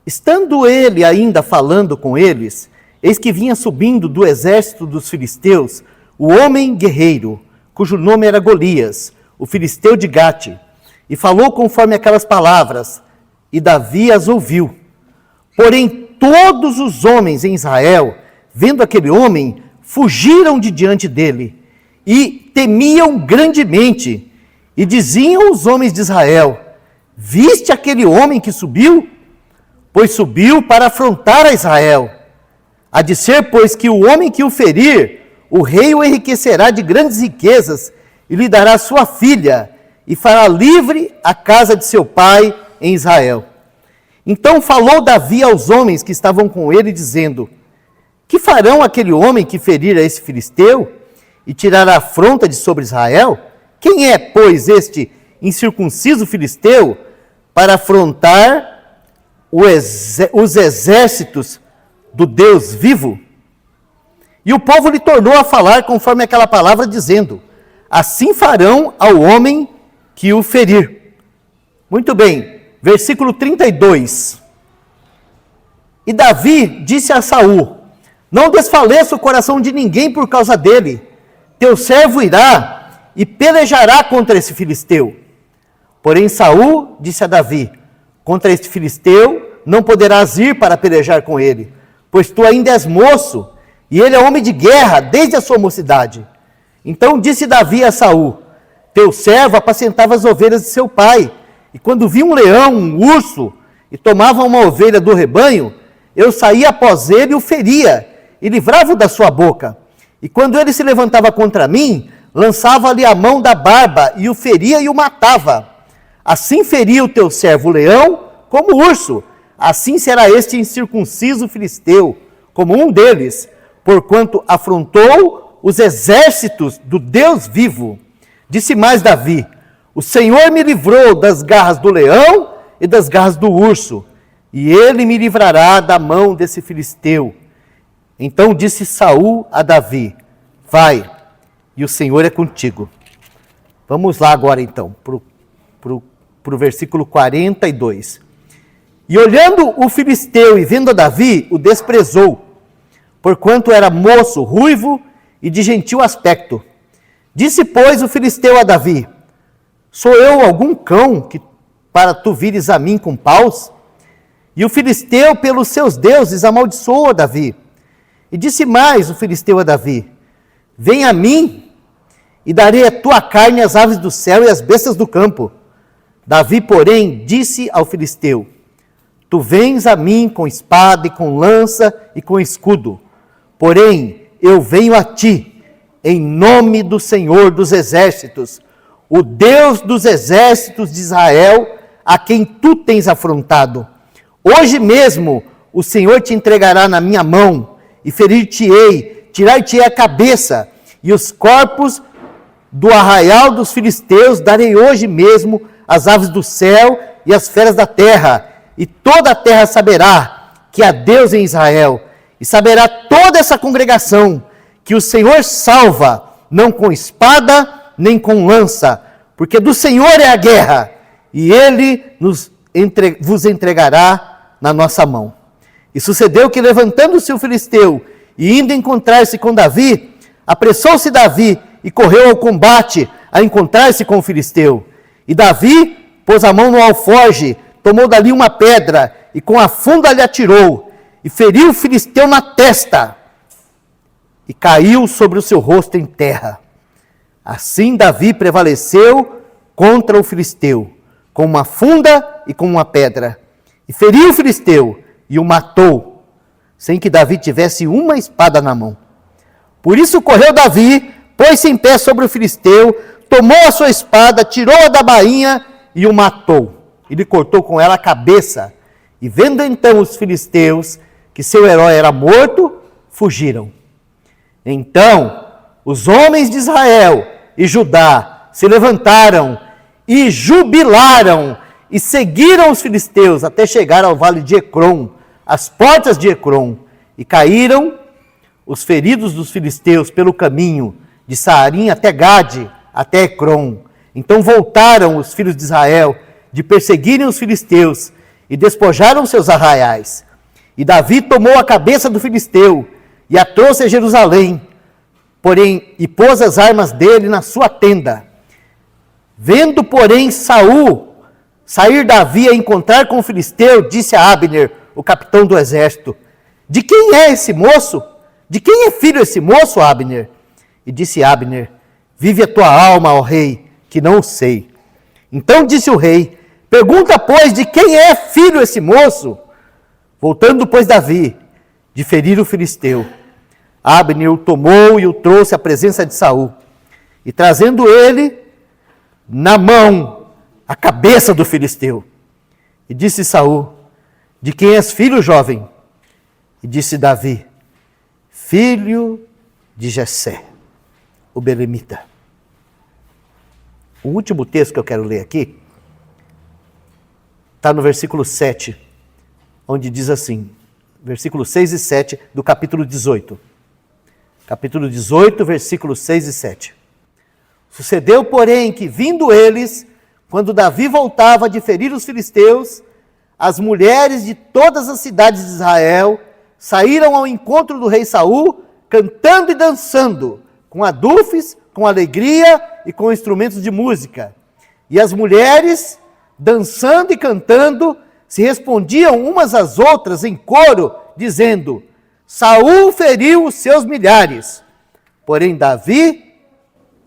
Estando ele ainda falando com eles, eis que vinha subindo do exército dos filisteus o homem guerreiro, cujo nome era Golias, o filisteu de Gate, e falou conforme aquelas palavras, e Davi as ouviu. Porém, todos os homens em Israel, vendo aquele homem, fugiram de diante dele, e temiam grandemente, e diziam os homens de Israel: viste aquele homem que subiu? Pois subiu para afrontar a Israel. Há de ser, pois, que o homem que o ferir, o rei o enriquecerá de grandes riquezas, e lhe dará sua filha, e fará livre a casa de seu pai em Israel. Então falou Davi aos homens que estavam com ele, dizendo: que farão aquele homem que ferir a esse filisteu, e tirar a afronta de sobre Israel? Quem é, pois, este incircunciso filisteu, para afrontar os exércitos do Deus vivo? E o povo lhe tornou a falar conforme aquela palavra, dizendo: assim farão ao homem que o ferir. Muito bem, versículo 32. E Davi disse a Saul: não desfaleça o coração de ninguém por causa dele. Teu servo irá e pelejará contra esse filisteu. Porém Saul disse a Davi: contra este filisteu não poderás ir para pelejar com ele, pois tu ainda és moço, e ele é homem de guerra desde a sua mocidade. Então disse Davi a Saul: teu servo apacentava as ovelhas de seu pai, e quando vi um leão, um urso, e tomava uma ovelha do rebanho, eu saía após ele e o feria, e livrava-o da sua boca. E quando ele se levantava contra mim, lançava-lhe a mão da barba, e o feria e o matava. Assim feria o teu servo o leão, como o urso. Assim será este incircunciso filisteu, como um deles, porquanto afrontou os exércitos do Deus vivo. Disse mais Davi: O Senhor me livrou das garras do leão e das garras do urso, e ele me livrará da mão desse filisteu. Então disse Saul a Davi: vai, e o Senhor é contigo. Vamos lá agora então, para o versículo 42. E olhando o filisteu e vendo a Davi, o desprezou, porquanto era moço, ruivo e de gentil aspecto. Disse, pois, o filisteu a Davi: sou eu algum cão que para tu vires a mim com paus? E o filisteu, pelos seus deuses, amaldiçoou a Davi. E disse mais o filisteu a Davi: vem a mim, e darei a tua carne às aves do céu e às bestas do campo. Davi, porém, disse ao filisteu: tu vens a mim com espada e com lança e com escudo, porém eu venho a ti em nome do Senhor dos exércitos, o Deus dos exércitos de Israel, a quem tu tens afrontado. Hoje mesmo o Senhor te entregará na minha mão, e ferir-te-ei, tirar-te-ei a cabeça, e os corpos do arraial dos filisteus darei hoje mesmo às aves do céu e às feras da terra, e toda a terra saberá que há Deus em Israel, e saberá toda essa congregação que o Senhor salva, não com espada, nem com lança, porque do Senhor é a guerra, e Ele vos entregará na nossa mão. E sucedeu que, levantando-se o filisteu, e indo encontrar-se com Davi, apressou-se Davi, e correu ao combate, a encontrar-se com o filisteu. E Davi pôs a mão no alforge, tomou dali uma pedra, e com a funda lhe atirou, e feriu o filisteu na testa, e caiu sobre o seu rosto em terra. Assim Davi prevaleceu contra o filisteu, com uma funda e com uma pedra, e feriu o filisteu, e o matou, sem que Davi tivesse uma espada na mão. Por isso correu Davi, pôs-se em pé sobre o filisteu, tomou a sua espada, tirou-a da bainha e o matou. E lhe cortou com ela a cabeça. E vendo então os filisteus que seu herói era morto, fugiram. Então os homens de Israel e Judá se levantaram e jubilaram e seguiram os filisteus até chegar ao vale de Ecrom, às portas de Ecrom, e caíram os feridos dos filisteus pelo caminho de Saarim até Gade, até Ecrom. Então voltaram os filhos de Israel de perseguirem os filisteus e despojaram seus arraiais. E Davi tomou a cabeça do filisteu e a trouxe a Jerusalém, porém, e pôs as armas dele na sua tenda. Vendo, porém, Saul sair Davi a encontrar com o filisteu, disse a Abner, o capitão do exército: de quem é esse moço? De quem é filho esse moço, Abner? E disse Abner: vive a tua alma, ó rei, que não o sei. Então disse o rei: pergunta, pois, de quem é filho esse moço? Voltando, pois, Davi, de ferir o filisteu, Abner o tomou e o trouxe à presença de Saul. E trazendo ele na mão a cabeça do filisteu. E disse Saul: de quem és filho, jovem? E disse Davi: filho de Jessé, o belemita. O último texto que eu quero ler aqui está no versículo 7, onde diz assim, versículos 6 e 7 do capítulo 18. Capítulo 18, versículos 6 e 7. Sucedeu, porém, que vindo eles, quando Davi voltava de ferir os filisteus, as mulheres de todas as cidades de Israel saíram ao encontro do rei Saul, cantando e dançando, com adufes, com alegria e com instrumentos de música. E as mulheres, dançando e cantando, se respondiam umas às outras em coro, dizendo: Saul feriu os seus milhares, porém Davi,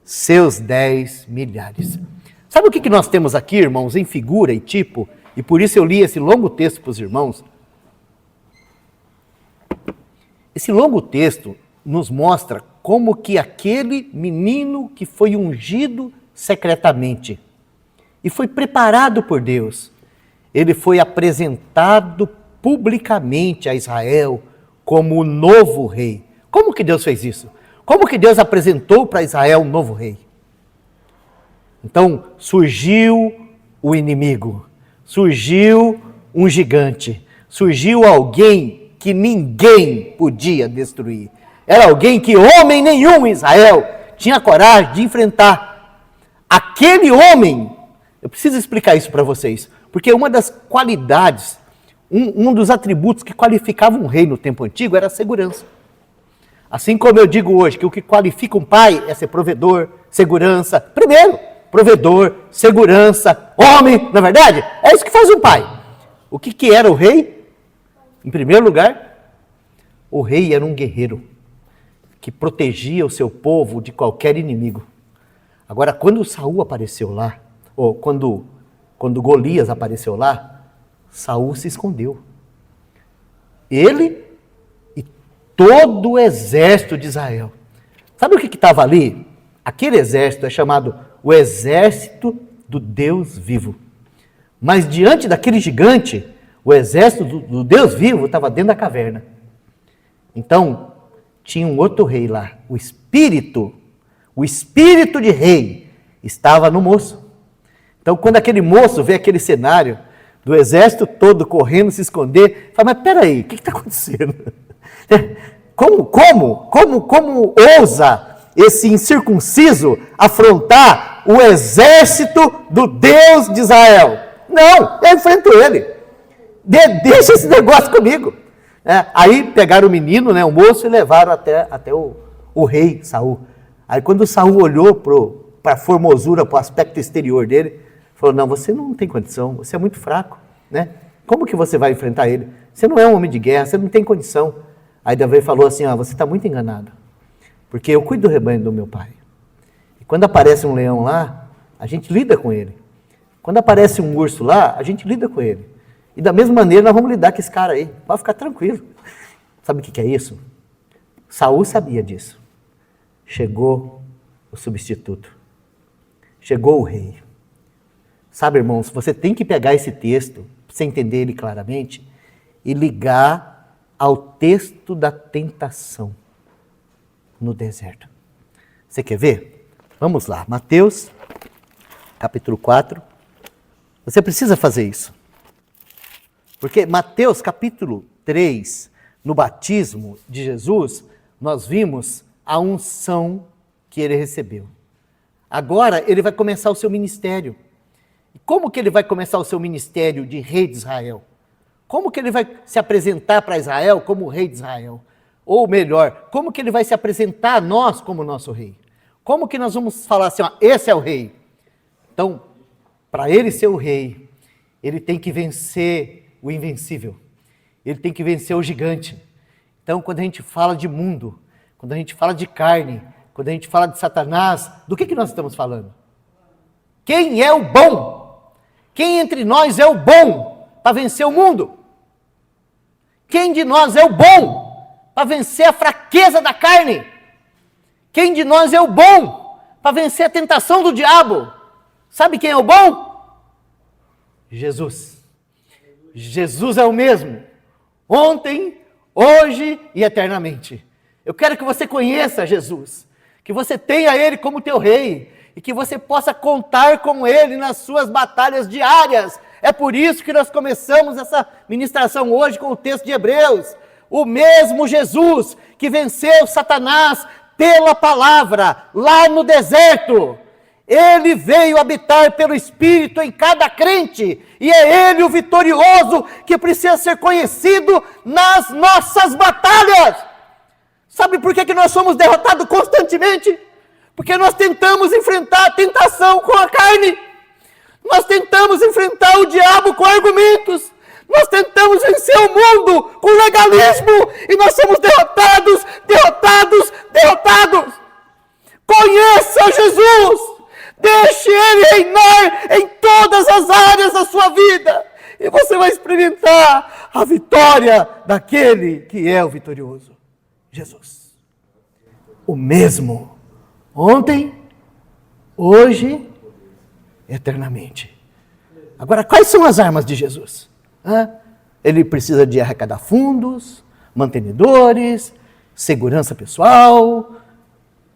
seus 10 milhares. Sabe o que nós temos aqui, irmãos, em figura e tipo? E por isso eu li esse longo texto para os irmãos. Esse longo texto nos mostra como que aquele menino que foi ungido secretamente e foi preparado por Deus, ele foi apresentado publicamente a Israel como o novo rei. Como que Deus fez isso? Como que Deus apresentou para Israel um novo rei? Então surgiu o inimigo, surgiu um gigante, surgiu alguém que ninguém podia destruir. Era alguém que homem nenhum em Israel tinha coragem de enfrentar. Aquele homem, eu preciso explicar isso para vocês, porque uma das qualidades, um dos atributos que qualificava um rei no tempo antigo era a segurança. Assim como eu digo hoje que o que qualifica um pai é ser provedor, segurança. Primeiro, provedor, segurança, homem, na verdade, é isso que faz um pai. O que era o rei? Em primeiro lugar, o rei era um guerreiro que protegia o seu povo de qualquer inimigo. Agora, quando Saul apareceu lá, ou quando Golias apareceu lá, Saul se escondeu. Ele e todo o exército de Israel. Sabe o que estava ali? Aquele exército é chamado o exército do Deus vivo. Mas diante daquele gigante, o exército do Deus vivo estava dentro da caverna. Então, tinha um outro rei lá. O espírito de rei estava no moço. Então, quando aquele moço vê aquele cenário do exército todo correndo, se esconder, fala, mas peraí, o que está acontecendo? Como ousa esse incircunciso afrontar o exército do Deus de Israel? Não, eu enfrento ele. Deixa esse negócio comigo. Aí pegaram o menino, o moço, e levaram até o rei Saul. Aí quando Saul olhou para a formosura, para o aspecto exterior dele, falou, não, você não tem condição, você é muito fraco. Como que você vai enfrentar ele? Você não é um homem de guerra, você não tem condição. Aí Davi falou assim, você está muito enganado, porque eu cuido do rebanho do meu pai. E quando aparece um leão lá, a gente lida com ele. Quando aparece um urso lá, a gente lida com ele. E da mesma maneira nós vamos lidar com esse cara aí. Pode ficar tranquilo. Sabe o que é isso? Saul sabia disso. Chegou o substituto. Chegou o rei. Sabe, irmãos, você tem que pegar esse texto, para você entender ele claramente, e ligar ao texto da tentação no deserto. Você quer ver? Vamos lá. Mateus, capítulo 4. Você precisa fazer isso. Porque Mateus capítulo 3, no batismo de Jesus, nós vimos a unção que ele recebeu. Agora ele vai começar o seu ministério. E como que ele vai começar o seu ministério de rei de Israel? Como que ele vai se apresentar para Israel como rei de Israel? Ou melhor, como que ele vai se apresentar a nós como nosso rei? Como que nós vamos falar assim, esse é o rei? Então, para ele ser o rei, ele tem que vencer o invencível. Ele tem que vencer o gigante. Então, quando a gente fala de mundo, quando a gente fala de carne, quando a gente fala de Satanás, do que nós estamos falando? Quem é o bom? Quem entre nós é o bom para vencer o mundo? Quem de nós é o bom para vencer a fraqueza da carne? Quem de nós é o bom para vencer a tentação do diabo? Sabe quem é o bom? Jesus. Jesus é o mesmo, ontem, hoje e eternamente. Eu quero que você conheça Jesus, que você tenha Ele como teu rei, e que você possa contar com Ele nas suas batalhas diárias. É por isso que nós começamos essa ministração hoje com o texto de Hebreus. O mesmo Jesus que venceu Satanás pela palavra, lá no deserto, ele veio habitar pelo Espírito em cada crente, e é Ele o vitorioso que precisa ser conhecido nas nossas batalhas. Sabe por que nós somos derrotados constantemente? Porque nós tentamos enfrentar a tentação com a carne, nós tentamos enfrentar o diabo com argumentos, nós tentamos vencer o mundo com legalismo, e nós somos derrotados. Conheça Jesus! Deixe Ele reinar em todas as áreas da sua vida. E você vai experimentar a vitória daquele que é o vitorioso. Jesus. O mesmo. Ontem, hoje, eternamente. Agora, quais são as armas de Jesus? Ele precisa de arrecadar fundos, mantenedores, segurança pessoal.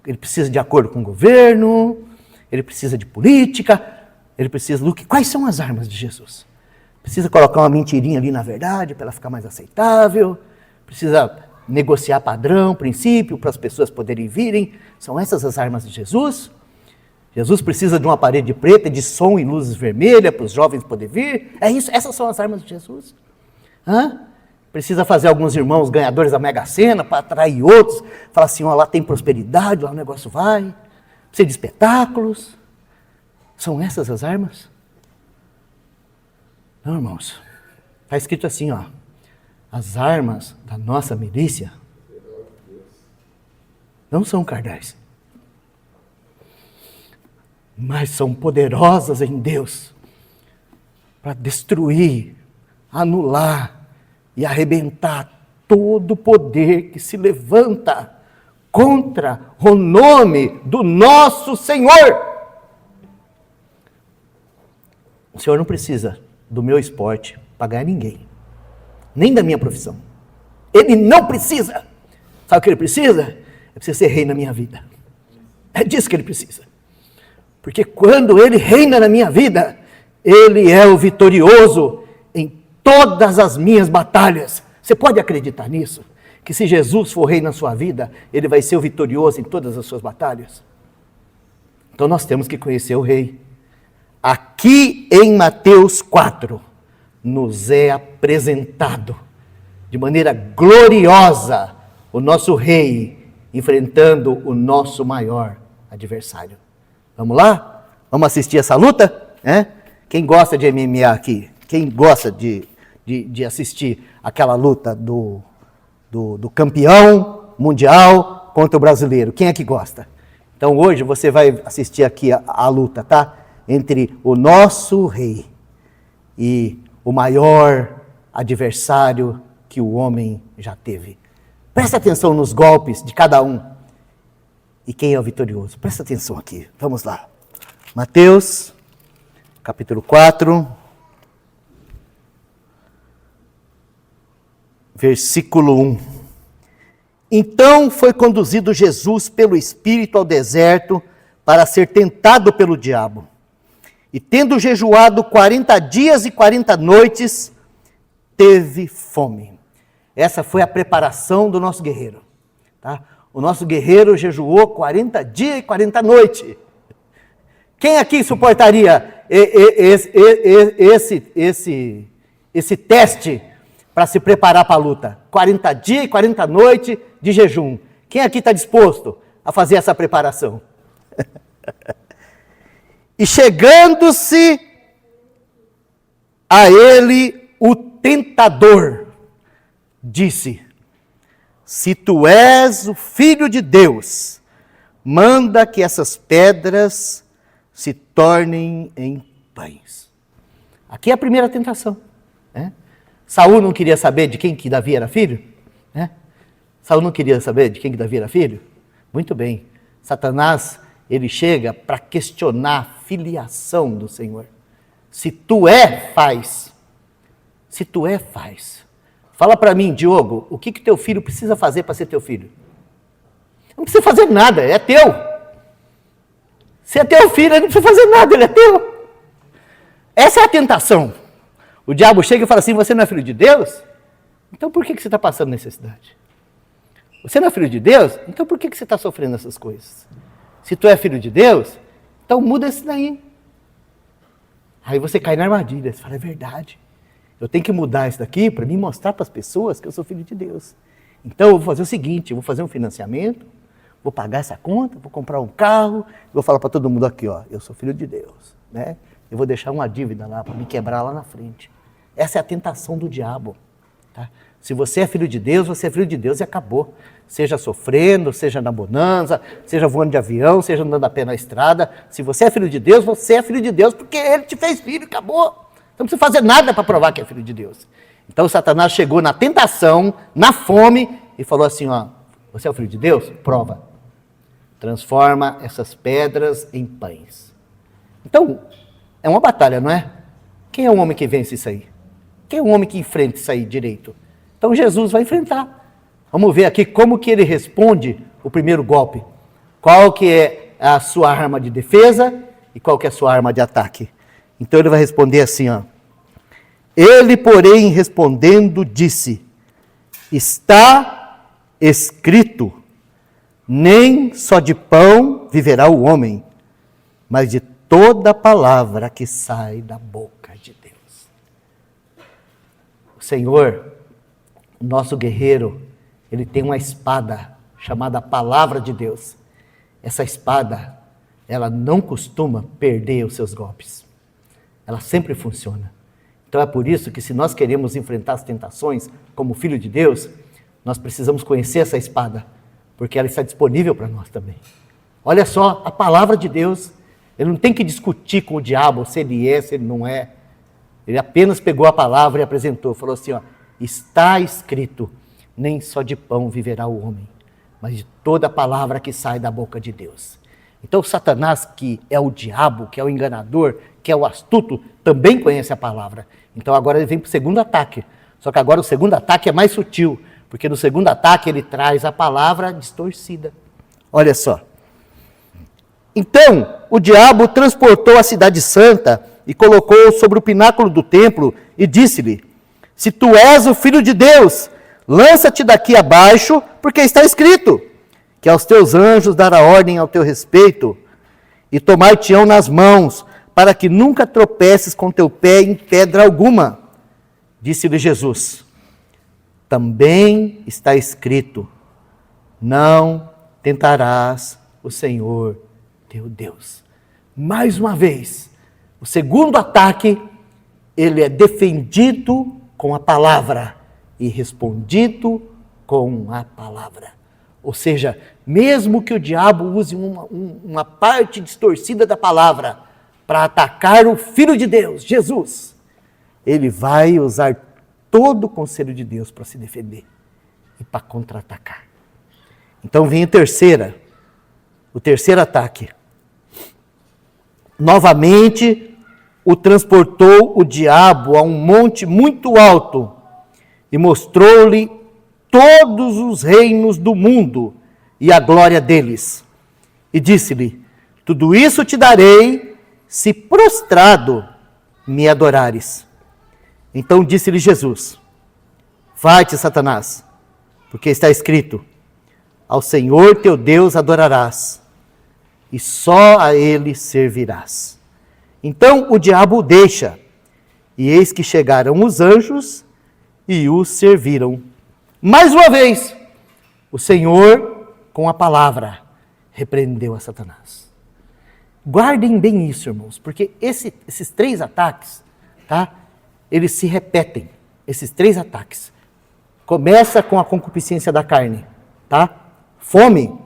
Ele precisa de acordo com o governo. ele precisa de política, ele precisa do que? Quais são as armas de Jesus? Precisa colocar uma mentirinha ali na verdade para ela ficar mais aceitável, precisa negociar padrão, princípio, para as pessoas poderem virem. São essas as armas de Jesus? Jesus precisa de uma parede preta, de som e luzes vermelhas para os jovens poderem vir? É isso? Essas são as armas de Jesus? Precisa fazer alguns irmãos ganhadores da Mega Sena para atrair outros, falar assim, ó, lá tem prosperidade, lá o negócio vai, precisa de espetáculos. São essas as armas? Não, irmãos. Está escrito assim, ó, as armas da nossa milícia não são carnais, mas são poderosas em Deus para destruir, anular e arrebentar todo o poder que se levanta contra o nome do nosso Senhor. O Senhor não precisa do meu esporte para ganhar ninguém, nem da minha profissão. Ele não precisa. Sabe o que ele precisa? Ele precisa ser rei na minha vida. É disso que ele precisa. Porque quando ele reina na minha vida, ele é o vitorioso em todas as minhas batalhas. Você pode acreditar nisso? Que se Jesus for rei na sua vida, ele vai ser o vitorioso em todas as suas batalhas? Então nós temos que conhecer o rei. Aqui em Mateus 4, nos é apresentado de maneira gloriosa o nosso rei enfrentando o nosso maior adversário. Vamos lá? Vamos assistir essa luta? Quem gosta de MMA aqui? Quem gosta de assistir aquela luta do campeão mundial contra o brasileiro? Quem é que gosta? Então hoje você vai assistir aqui a luta, tá? Entre o nosso rei e o maior adversário que o homem já teve. Presta atenção nos golpes de cada um. E quem é o vitorioso? Presta atenção aqui. Vamos lá. Mateus, capítulo 4, versículo 1. Então foi conduzido Jesus pelo Espírito ao deserto para ser tentado pelo diabo. E tendo jejuado 40 dias e 40 noites, teve fome. Essa foi a preparação do nosso guerreiro. Tá? O nosso guerreiro jejuou 40 dias e 40 noites. Quem aqui suportaria esse teste para se preparar para a luta? 40 dias e 40 noites de jejum. Quem aqui está disposto a fazer essa preparação? E chegando-se a ele o tentador, disse: se tu és o Filho de Deus, manda que essas pedras se tornem em pães. Aqui é a primeira tentação. Saul não queria saber de quem que Davi era filho? Saul não queria saber de quem que Davi era filho? Muito bem. Satanás, ele chega para questionar a filiação do Senhor. Se tu é, faz. Se tu é, faz. Fala para mim, Diogo, o que teu filho precisa fazer para ser teu filho? Não precisa fazer nada, é teu. Se é teu filho, ele não precisa fazer nada, ele é teu. Essa é a tentação. O diabo chega e fala assim, você não é filho de Deus? Então por que você está passando necessidade? Você não é filho de Deus? Então por que você está sofrendo essas coisas? Se tu é filho de Deus, então muda isso daí. Aí você cai na armadilha, você fala, é verdade. Eu tenho que mudar isso daqui para me mostrar para as pessoas que eu sou filho de Deus. Então eu vou fazer o seguinte, eu vou fazer um financiamento, vou pagar essa conta, vou comprar um carro, vou falar para todo mundo aqui, ó, eu sou filho de Deus, né? Eu vou deixar uma dívida lá para me quebrar lá na frente. Essa é a tentação do diabo. Tá? Se você é filho de Deus, você é filho de Deus e acabou. Seja sofrendo, seja na bonança, seja voando de avião, seja andando a pé na estrada. Se você é filho de Deus, você é filho de Deus porque Ele te fez filho e acabou. Não precisa fazer nada para provar que é filho de Deus. Então Satanás chegou na tentação, na fome, e falou assim, ó, você é o filho de Deus? Prova. Transforma essas pedras em pães. Então, é uma batalha, não é? Quem é o homem que vence isso aí? Quem é o homem que enfrenta isso aí direito? Então Jesus vai enfrentar. Vamos ver aqui como que ele responde o primeiro golpe. Qual que é a sua arma de defesa e qual que é a sua arma de ataque. Então ele vai responder assim, ó. Ele, porém, respondendo, disse: está escrito, nem só de pão viverá o homem, mas de toda palavra que sai da boca de Deus. O Senhor, o nosso guerreiro, ele tem uma espada chamada Palavra de Deus. Essa espada, ela não costuma perder os seus golpes. Ela sempre funciona. Então é por isso que, se nós queremos enfrentar as tentações como filho de Deus, nós precisamos conhecer essa espada, porque ela está disponível para nós também. Olha só, a palavra de Deus, ele não tem que discutir com o diabo se ele é, se ele não é. Ele apenas pegou a palavra e apresentou, falou assim, ó, está escrito, nem só de pão viverá o homem, mas de toda palavra que sai da boca de Deus. Então Satanás, que é o diabo, que é o enganador, que é o astuto, também conhece a palavra. Então agora ele vem para o segundo ataque. Só que agora o segundo ataque é mais sutil, porque no segundo ataque ele traz a palavra distorcida. Olha só. Então o diabo transportou a cidade santa e colocou sobre o pináculo do templo e disse-lhe: se tu és o filho de Deus, lança-te daqui abaixo, porque está escrito que aos teus anjos dará ordem ao teu respeito e tomar-te-ão nas mãos, para que nunca tropeces com teu pé em pedra alguma. Disse-lhe Jesus: também está escrito, não tentarás o Senhor teu Deus. Mais uma vez, o segundo ataque, ele é defendido com a palavra e respondido com a palavra. Ou seja, mesmo que o diabo use uma parte distorcida da palavra para atacar o Filho de Deus, Jesus, ele vai usar todo o conselho de Deus para se defender e para contra-atacar. Então vem o terceiro ataque. Novamente, o transportou o diabo a um monte muito alto e mostrou-lhe todos os reinos do mundo e a glória deles. E disse-lhe: tudo isso te darei, se prostrado me adorares. Então disse-lhe Jesus: vai-te, Satanás, porque está escrito, ao Senhor teu Deus adorarás, e só a ele servirás. Então o diabo o deixa, e eis que chegaram os anjos e o serviram. Mais uma vez, o Senhor, com a palavra, repreendeu a Satanás. Guardem bem isso, irmãos, porque esses três ataques, tá? Eles se repetem, esses três ataques. Começa com a concupiscência da carne, tá? Fome,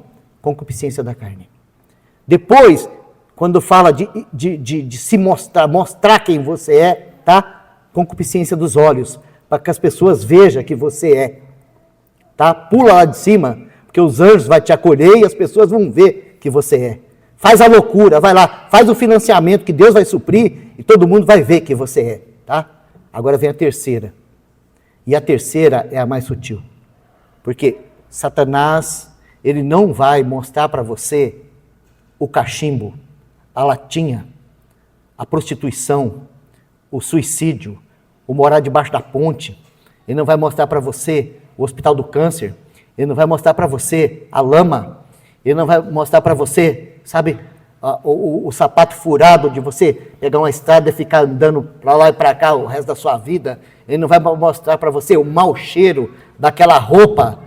concupiscência da carne. Depois, quando fala de se mostrar quem você é, tá? Concupiscência dos olhos, para que as pessoas vejam que você é, tá? Pula lá de cima, porque os anjos vão te acolher e as pessoas vão ver que você é. Faz a loucura, vai lá, faz o financiamento que Deus vai suprir e todo mundo vai ver que você é, tá? Agora vem a terceira. E a terceira é a mais sutil. Porque Satanás, ele não vai mostrar para você o cachimbo, a latinha, a prostituição, o suicídio, o morar debaixo da ponte. Ele não vai mostrar para você o hospital do câncer. Ele não vai mostrar para você a lama. Ele não vai mostrar para você, sabe, o sapato furado de você pegar uma estrada e ficar andando para lá e para cá o resto da sua vida. Ele não vai mostrar para você o mau cheiro daquela roupa,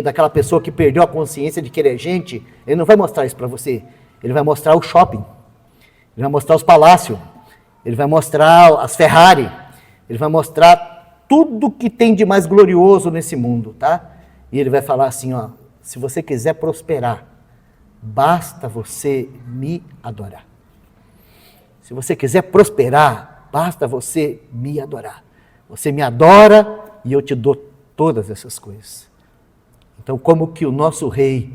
daquela pessoa que perdeu a consciência de que ele é gente. Ele não vai mostrar isso para você. Ele vai mostrar o shopping. Ele vai mostrar os palácios. Ele vai mostrar as Ferrari. Ele vai mostrar tudo que tem de mais glorioso nesse mundo, tá? E ele vai falar assim, ó, se você quiser prosperar, basta você me adorar. Se você quiser prosperar, basta você me adorar. Você me adora e eu te dou todas essas coisas. Então, como que o nosso rei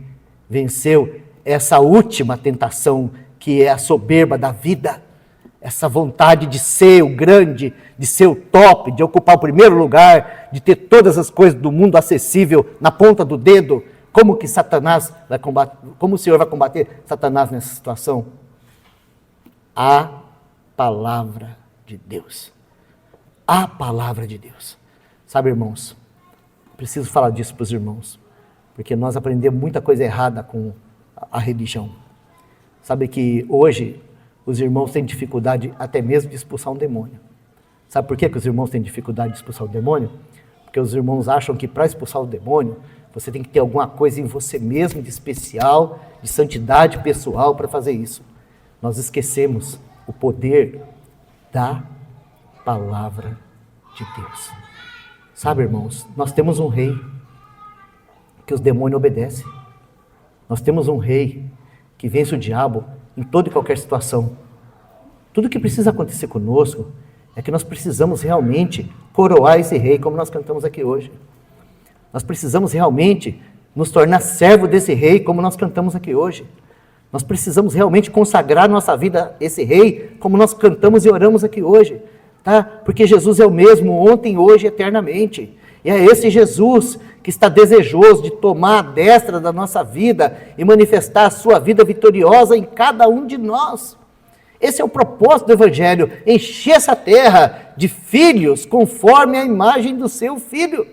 venceu essa última tentação, que é a soberba da vida, essa vontade de ser o grande, de ser o top, de ocupar o primeiro lugar, de ter todas as coisas do mundo acessível na ponta do dedo? Como que Satanás vai combater? Como o Senhor vai combater Satanás nessa situação? A palavra de Deus. A palavra de Deus. Sabe, irmãos, preciso falar disso para os irmãos, porque nós aprendemos muita coisa errada com a religião. Sabe que hoje os irmãos têm dificuldade até mesmo de expulsar um demônio. Sabe por que os irmãos têm dificuldade de expulsar o demônio? Porque os irmãos acham que para expulsar o demônio, você tem que ter alguma coisa em você mesmo de especial, de santidade pessoal para fazer isso. Nós esquecemos o poder da palavra de Deus. Sabe, irmãos, nós temos um rei que os demônios obedecem. Nós temos um rei que vence o diabo em toda e qualquer situação. Tudo que precisa acontecer conosco é que nós precisamos realmente coroar esse rei, como nós cantamos aqui hoje. Nós precisamos realmente nos tornar servo desse rei, como nós cantamos aqui hoje. Nós precisamos realmente consagrar nossa vida a esse rei, como nós cantamos e oramos aqui hoje. Tá? Porque Jesus é o mesmo ontem, hoje e eternamente. E é esse Jesus que está desejoso de tomar a destra da nossa vida e manifestar a sua vida vitoriosa em cada um de nós. Esse é o propósito do Evangelho, encher essa terra de filhos conforme a imagem do seu Filho.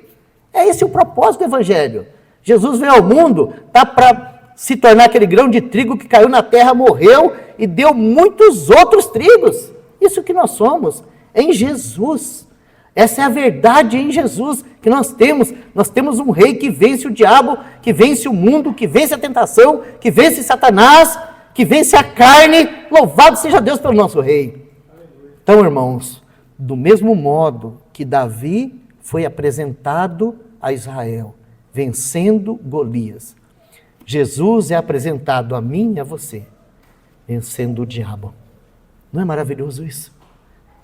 É esse o propósito do Evangelho. Jesus veio ao mundo, tá, para se tornar aquele grão de trigo que caiu na terra, morreu e deu muitos outros trigos. Isso que nós somos, em Jesus. Essa é a verdade em Jesus que nós temos. Nós temos um rei que vence o diabo, que vence o mundo, que vence a tentação, que vence Satanás, que vence a carne. Louvado seja Deus pelo nosso rei. Então, irmãos, do mesmo modo que Davi foi apresentado a Israel, vencendo Golias, Jesus é apresentado a mim e a você, vencendo o diabo. Não é maravilhoso isso?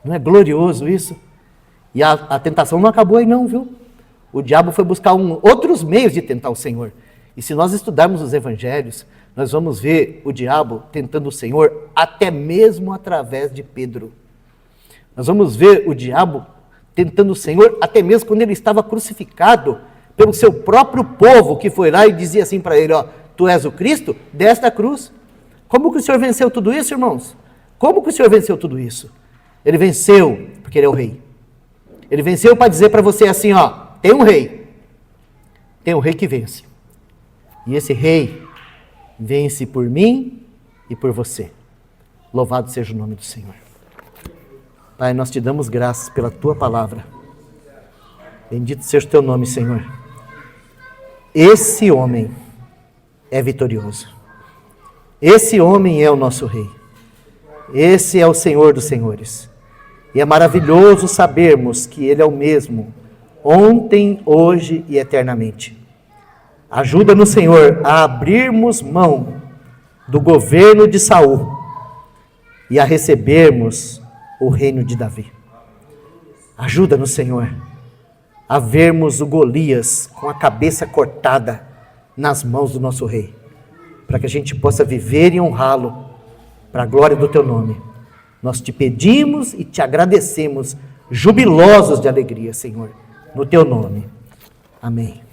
Não é glorioso isso? E a tentação não acabou aí não, viu? O diabo foi buscar outros meios de tentar o Senhor. E se nós estudarmos os evangelhos, nós vamos ver o diabo tentando o Senhor até mesmo através de Pedro. Nós vamos ver o diabo tentando o Senhor até mesmo quando ele estava crucificado pelo seu próprio povo, que foi lá e dizia assim para ele, ó, tu és o Cristo, desce da cruz. Como que o Senhor venceu tudo isso, irmãos? Como que o Senhor venceu tudo isso? Ele venceu porque ele é o rei. Ele venceu para dizer para você assim, ó, tem um rei. Tem um rei que vence. E esse rei vence por mim e por você. Louvado seja o nome do Senhor. Pai, nós te damos graças pela tua palavra. Bendito seja o teu nome, Senhor. Esse homem é vitorioso. Esse homem é o nosso rei. Esse é o Senhor dos senhores. E é maravilhoso sabermos que ele é o mesmo, ontem, hoje e eternamente. Ajuda-nos, Senhor, a abrirmos mão do governo de Saul e a recebermos o reino de Davi. Ajuda-nos, Senhor, a vermos o Golias com a cabeça cortada nas mãos do nosso rei, para que a gente possa viver e honrá-lo para a glória do teu nome. Nós te pedimos e te agradecemos, jubilosos de alegria, Senhor, no teu nome. Amém.